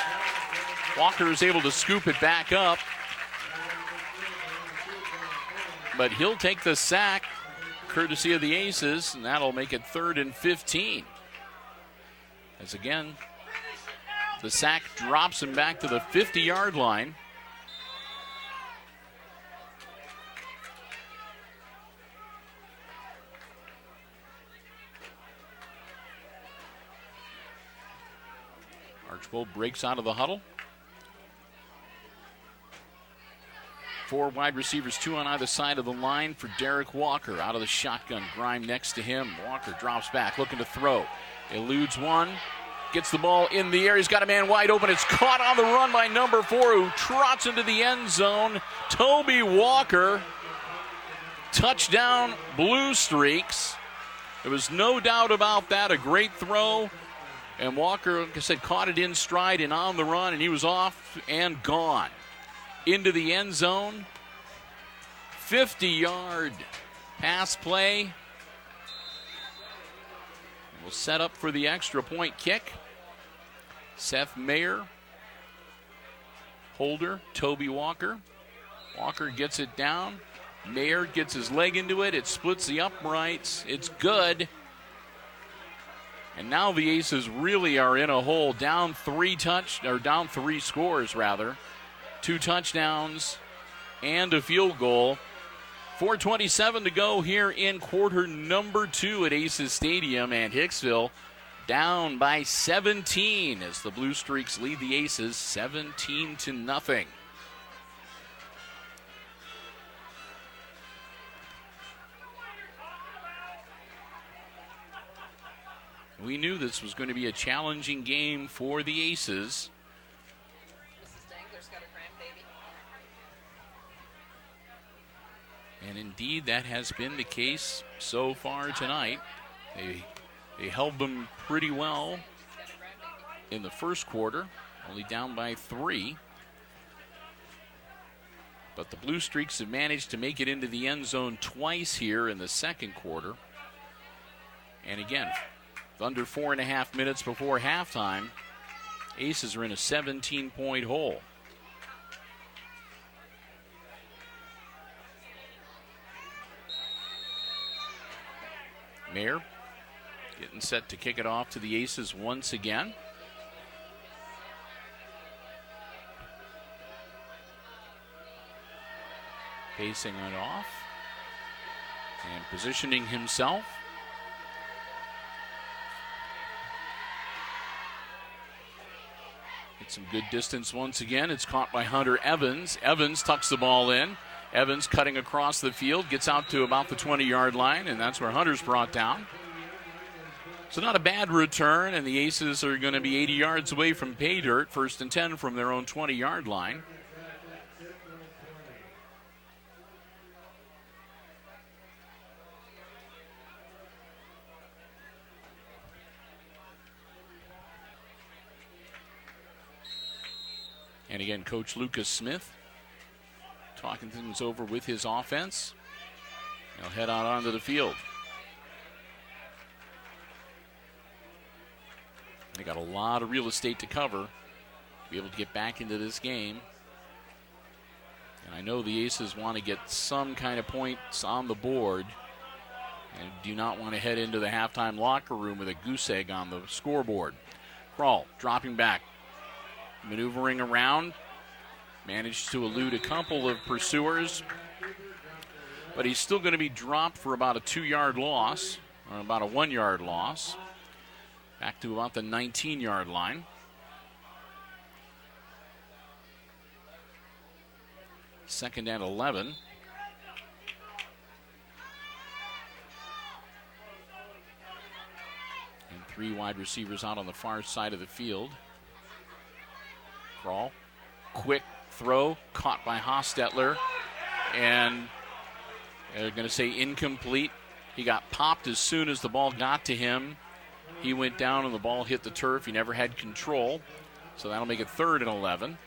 Walker is able to scoop it back up. But he'll take the sack, courtesy of the Aces, and that'll make it 3rd and 15. As again, the sack drops him back to the 50-yard line. Archbold breaks out of the huddle. 4 wide receivers, 2 on either side of the line for Derek Walker. Out of the shotgun, Grime next to him. Walker drops back, looking to throw. Eludes one, gets the ball in the air. He's got a man wide open. It's caught on the run by number 4, who trots into the end zone. Toby Walker. Touchdown, Blue Streaks. There was no doubt about that. A great throw. And Walker, like I said, caught it in stride and on the run, and he was off and gone. Into the end zone. 50-yard pass play. We'll set up for the extra point kick. Seth Mayer. Holder, Toby Walker. Walker gets it down. Mayer gets his leg into it. It splits the uprights. It's good. And now the Aces really are in a hole. Down 3 scores rather. 2 touchdowns and a field goal. 4:27 to go here in quarter number 2 at Aces Stadium, and Hicksville down by 17 as the Blue Streaks lead the Aces 17-0. We knew this was going to be a challenging game for the Aces. Mrs. Dangler's got a grandbaby. And indeed, that has been the case so far tonight. They held them pretty well in the first quarter, only down by 3. But the Blue Streaks have managed to make it into the end zone twice here in the second quarter. And again, under 4.5 minutes before halftime, Aces are in a 17-point hole. Mayer getting set to kick it off to the Aces once again. Pacing it off and positioning himself. Get some good distance once again. It's caught by Hunter Evans. Evans tucks the ball in. Evans cutting across the field, gets out to about the 20-yard line, and that's where Hunter's brought down. So not a bad return, and the Aces are going to be 80 yards away from pay dirt, 1st and 10 from their own 20-yard line. And again, Coach Lucas Smith talking things over with his offense. They'll head out onto the field. They got a lot of real estate to cover to be able to get back into this game. And I know the Aces want to get some kind of points on the board and do not want to head into the halftime locker room with a goose egg on the scoreboard. Kroll dropping back, maneuvering around, managed to elude a couple of pursuers, but he's still going to be dropped for about a 2-yard loss, or about a 1-yard loss, back to about the 19-yard line. Second and 11. And 3 wide receivers out on the far side of the field. Kroll, quick throw, caught by Hostetler, and they're going to say incomplete. He got popped as soon as the ball got to him. He went down and the ball hit the turf. He never had control, so that'll make it 3rd and 11.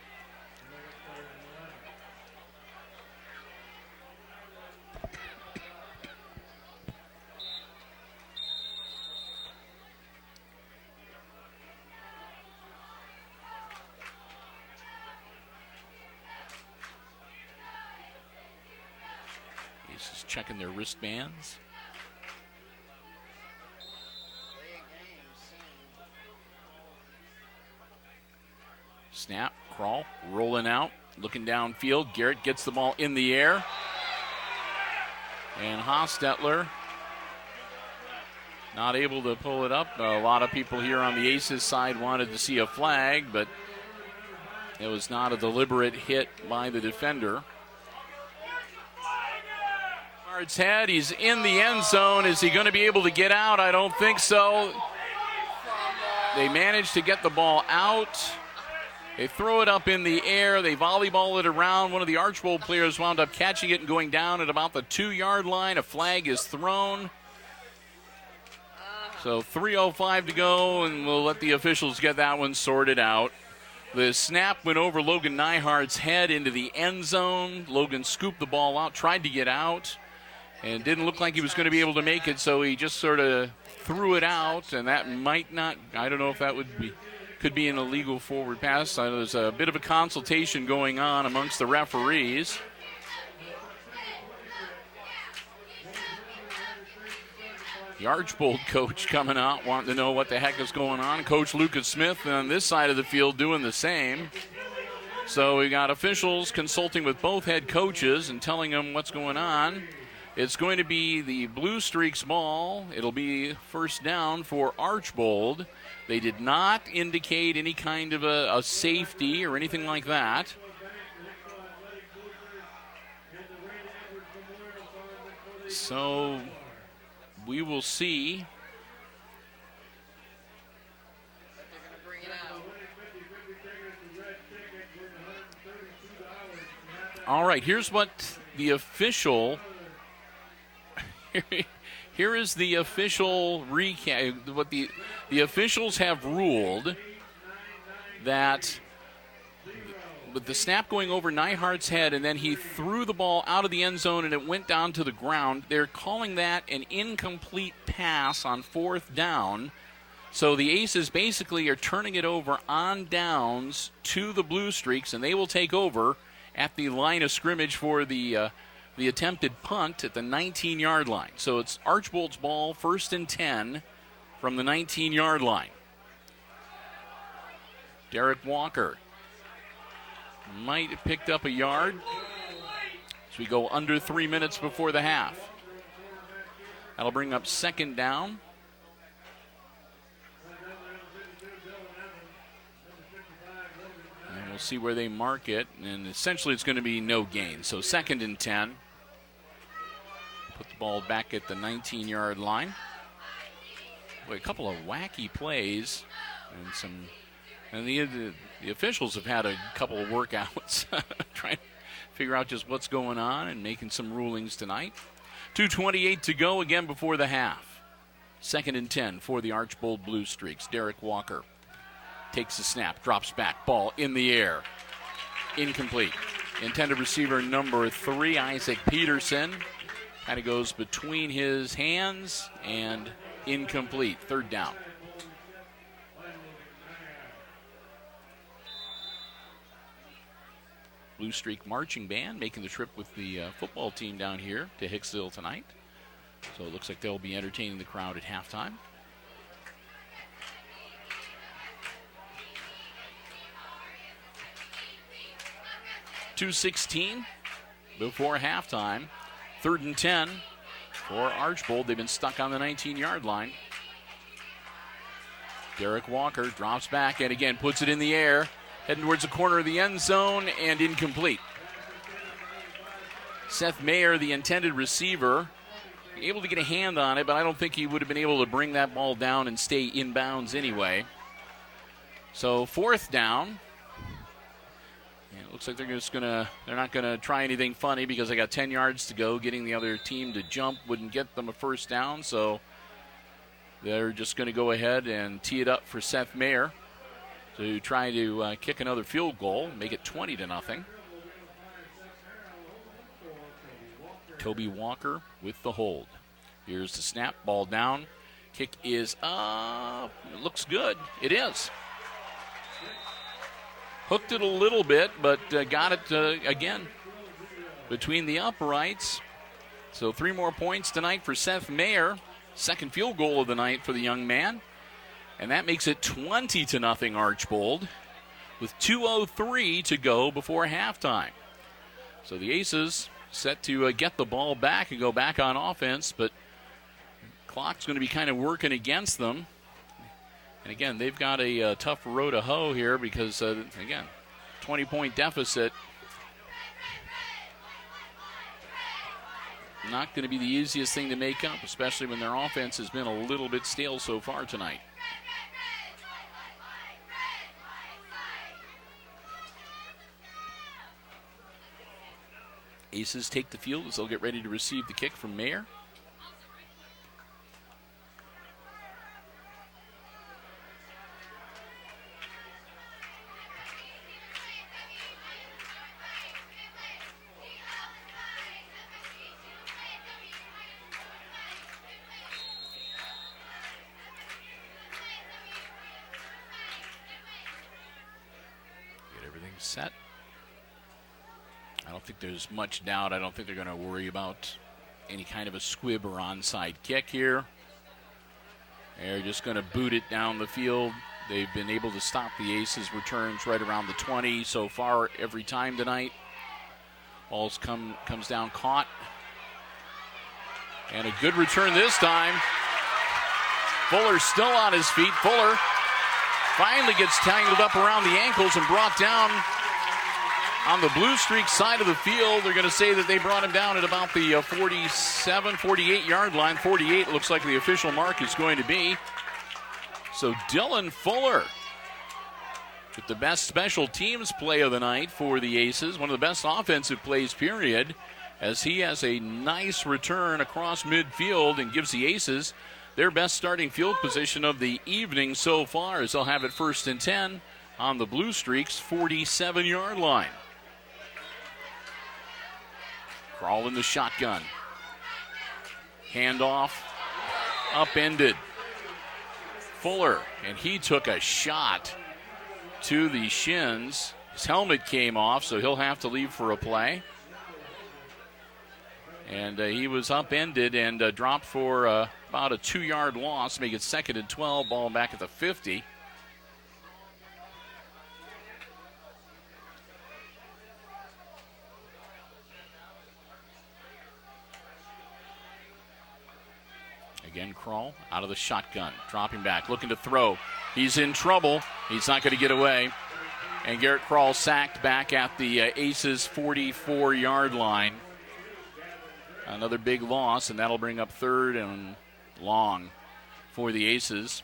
Aces checking their wristbands. Snap, Kroll, rolling out, looking downfield. Garrett gets the ball in the air. And Hostetler not able to pull it up. A lot of people here on the Aces side wanted to see a flag, but it was not a deliberate hit by the defender. Hard's head, he's in the end zone. Is he going to be able to get out? I don't think so. They managed to get the ball out. They throw it up in the air. They volleyball it around. One of the Archbold players wound up catching it and going down at about the 2-yard line. A flag is thrown. So 3:05 to go, and we'll let the officials get that one sorted out. The snap went over Logan Nyhard's head into the end zone. Logan scooped the ball out, tried to get out, and didn't look like he was going to be able to make it, so he just sort of threw it out, and that might not, I don't know if that could be an illegal forward pass. There's a bit of a consultation going on amongst the referees. The Archbold coach coming out wanting to know what the heck is going on. Coach Lucas Smith on this side of the field doing the same. So we got officials consulting with both head coaches and telling them what's going on. It's going to be the Blue Streaks ball. It'll be first down for Archbold. They did not indicate any kind of a safety or anything like that. So we will see All right, here's what the official. Here is the official recap. What the officials have ruled that with the snap going over Nyhart's head, and then he threw the ball out of the end zone and it went down to the ground. They're calling that an incomplete pass on 4th down. So the Aces basically are turning it over on downs to the Blue Streaks, and they will take over at the line of scrimmage for the attempted punt at the 19-yard line. So it's Archbold's ball, 1st and 10 from the 19-yard line. Derek Walker might have picked up a yard as we go under 3 minutes before the half. That'll bring up 2nd down. And we'll see where they mark it. And essentially it's going to be no gain. So 2nd and 10. Put the ball back at the 19-yard line. Boy, a couple of wacky plays and some. And the officials have had a couple of workouts trying to figure out just what's going on and making some rulings tonight. 2:28 to go again before the half. 2nd and 10 for the Archbold Blue Streaks. Derek Walker takes the snap, drops back, ball in the air. Incomplete. Intended receiver number 3, Isaac Peterson. Kind of goes between his hands and incomplete. 3rd down. Blue Streak Marching Band making the trip with the football team down here to Hicksville tonight. So it looks like they'll be entertaining the crowd at halftime. .216 before halftime. 3rd and 10 for Archbold. They've been stuck on the 19-yard line. Derek Walker drops back and again puts it in the air. Heading towards the corner of the end zone and incomplete. Seth Mayer, the intended receiver, able to get a hand on it, but I don't think he would have been able to bring that ball down and stay in bounds anyway. So 4th down. And it looks like they're not gonna try anything funny because they got 10 yards to go. Getting the other team to jump wouldn't get them a 1st down, so they're just gonna go ahead and tee it up for Seth Mayer to try to kick another field goal, make it 20-0. Toby Walker with the hold. Here's the snap, ball down. Kick is up. It looks good. It is. Hooked it a little bit, but got it again between the uprights. So 3 more points tonight for Seth Mayer. 2nd field goal of the night for the young man. And that makes it 20-0 Archbold with 2:03 to go before halftime. So the Aces set to get the ball back and go back on offense, but clock's going to be kind of working against them. And again, they've got a tough row to hoe here because, again, 20-point deficit. Not going to be the easiest thing to make up, especially when their offense has been a little bit stale so far tonight. Aces take the field as they'll get ready to receive the kick from Mayer. Get everything set. I don't think there's much doubt. I don't think they're going to worry about any kind of a squib or onside kick here. They're just going to boot it down the field. They've been able to stop the Aces' returns right around the 20 so far every time tonight. Ball's comes down caught. And a good return this time. Fuller's still on his feet. Fuller finally gets tangled up around the ankles and brought down on the Blue Streak side of the field. They're going to say that they brought him down at about the 47, 48-yard line. 48 looks like the official mark is going to be. So Dylan Fuller with the best special teams play of the night for the Aces, one of the best offensive plays, period, as he has a nice return across midfield and gives the Aces their best starting field position of the evening so far, as they'll have it 1st and 10 on the Blue Streaks' 47-yard line. Crawl in the shotgun. Handoff, upended. Fuller, and he took a shot to the shins. His helmet came off, so he'll have to leave for a play. And he was upended and dropped for about a 2-yard loss, make it 2nd and 12, ball back at the 50. Again, Crawl out of the shotgun, dropping back, looking to throw. He's in trouble. He's not going to get away. And Garrett Crawl sacked back at the Aces' 44-yard line. Another big loss, and that'll bring up 3rd and long for the Aces.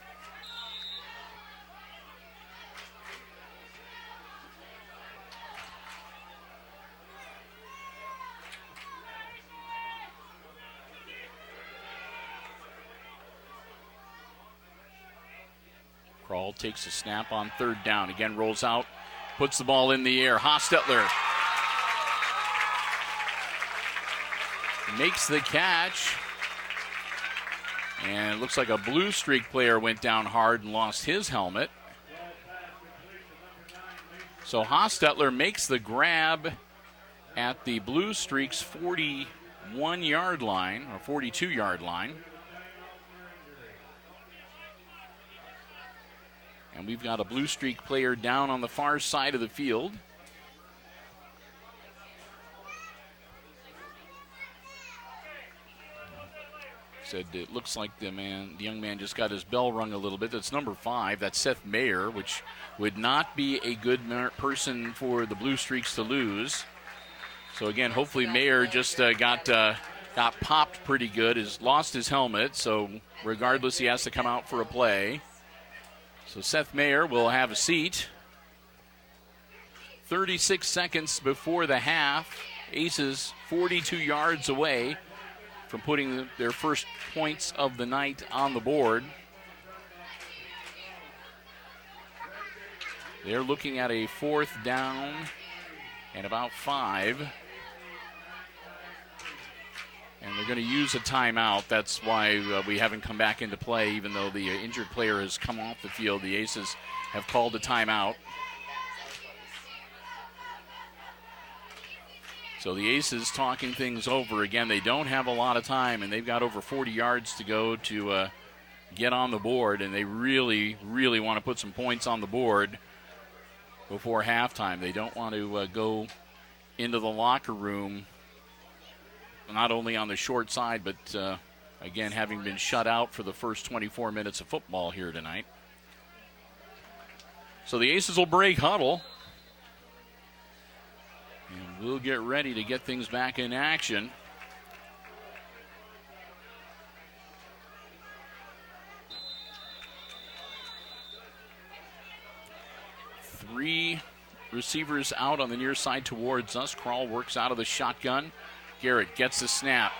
Crawl takes a snap on 3rd down. Again, rolls out, puts the ball in the air. Hostetler makes the catch. And it looks like a Blue Streak player went down hard and lost his helmet. So Hostetler makes the grab at the Blue Streak's 41-yard line, or 42-yard line. And we've got a Blue Streak player down on the far side of the field. Said it looks like the young man just got his bell rung a little bit. That's number 5. That's Seth Mayer, which would not be a good person for the Blue Streaks to lose. So again, hopefully Mayer just got popped pretty good. Has lost his helmet, so regardless, he has to come out for a play. So Seth Mayer will have a seat. 36 seconds before the half. Aces 42 yards away from putting their first points of the night on the board. They're looking at a 4th down and about 5. And they're going to use a timeout. That's why we haven't come back into play, even though the injured player has come off the field. The Aces have called a timeout. So the Aces talking things over. Again, they don't have a lot of time, and they've got over 40 yards to go to get on the board, and they really, really want to put some points on the board before halftime. They don't want to go into the locker room not only on the short side, but again, having been shut out for the first 24 minutes of football here tonight. So the Aces will break huddle. And we'll get ready to get things back in action. Three receivers out on the near side towards us. Crawl works out of the shotgun. Garrett gets the snap,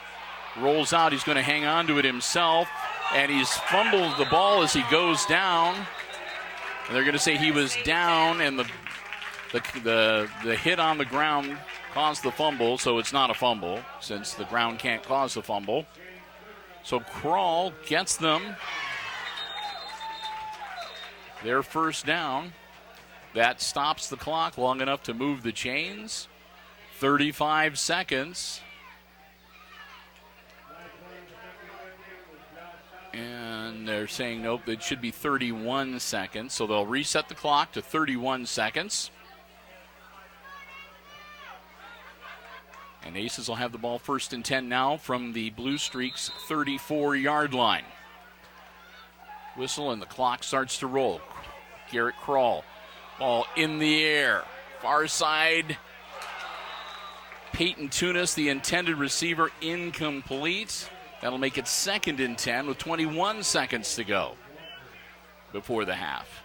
rolls out. He's going to hang on to it himself, and he's fumbled the ball as he goes down. And they're going to say he was down, and the hit on the ground caused the fumble, so it's not a fumble since the ground can't cause the fumble. So Crawl gets them their 1st down. That stops the clock long enough to move the chains. 35 seconds. And they're saying, nope, it should be 31 seconds. So they'll reset the clock to 31 seconds. And Aces will have the ball 1st and 10 now from the Blue Streaks' 34-yard line. Whistle and the clock starts to roll. Garrett Crawl, ball in the air. Far side. Peyton Tunis, the intended receiver, incomplete. That'll make it 2nd and 10 with 21 seconds to go before the half.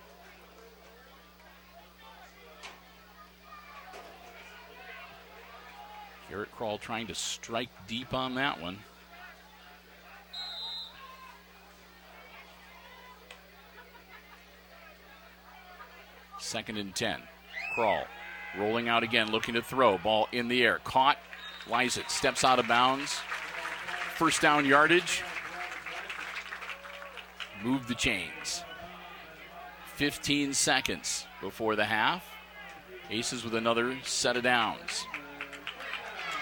Garrett Krall trying to strike deep on that one. Second and 10. Krall rolling out again, looking to throw. Ball in the air. Caught. Lyset steps out of bounds. First down yardage. Move the chains. 15 seconds before the half. Aces with another set of downs.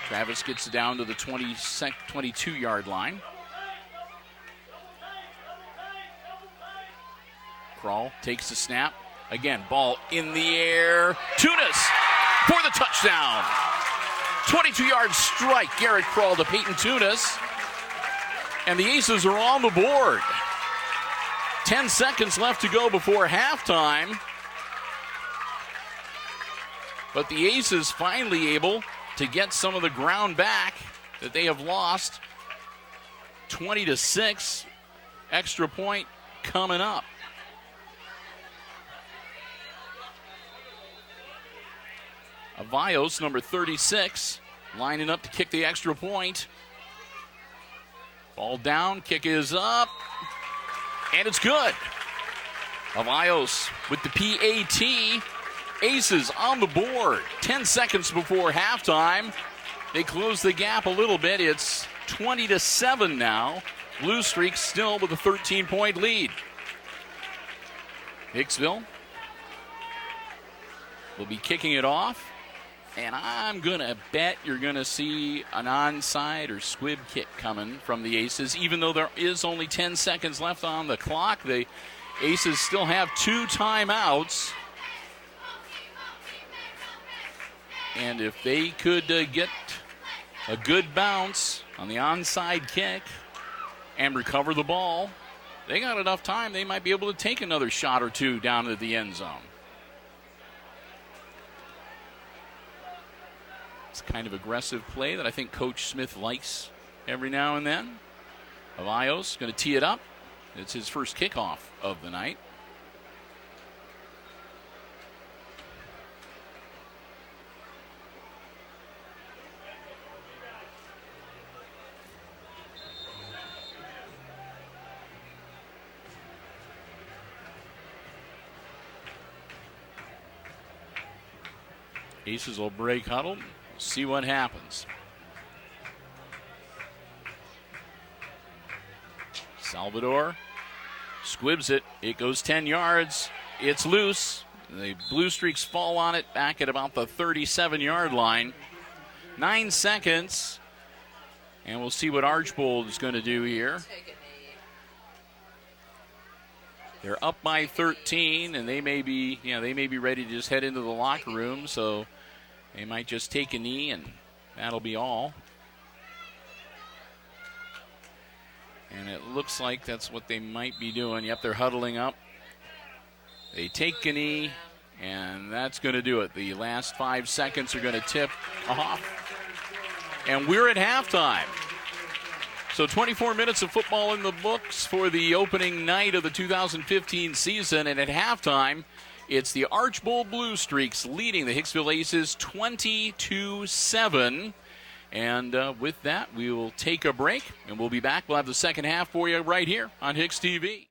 Travis gets it down to the 22-yard line. Krall takes the snap. Again, ball in the air. Tunis for the touchdown. 22-yard strike. Garrett Krall to Peyton Tunis. And the Aces are on the board. 10 seconds left to go before halftime. But the Aces finally able to get some of the ground back that they have lost. 20-6. Extra point coming up. Avios, number 36, lining up to kick the extra point. Ball down, kick is up, and it's good. Avios with the PAT. Aces on the board. 10 seconds before halftime. They close the gap a little bit. It's 20-7 now. Blue Streaks still with a 13-point lead. Hicksville will be kicking it off. And I'm going to bet you're going to see an onside or squib kick coming from the Aces. Even though there is only 10 seconds left on the clock, the Aces still have 2 timeouts. And if they could get a good bounce on the onside kick and recover the ball, they got enough time. They might be able to take another shot or two down to the end zone. It's kind of aggressive play that I think Coach Smith likes every now and then. Avios going to tee it up. It's his first kickoff of the night. Aces will break huddle. See what happens. Salvador squibs it. It goes 10 yards. It's loose. The Blue Streaks fall on it back at about the 37-yard line. 9 seconds. And we'll see what Archbold is going to do here. They're up by 13, and they may be ready to just head into the locker room, so they might just take a knee, and that'll be all. And it looks like that's what they might be doing. Yep, they're huddling up. They take a knee, and that's going to do it. The last 5 seconds are going to tip off. And we're at halftime. So 24 minutes of football in the books for the opening night of the 2015 season. And at halftime, it's the Archbold Blue Streaks leading the Hicksville Aces 20-7. And with that, we will take a break, and we'll be back. We'll have the second half for you right here on HIX-TV.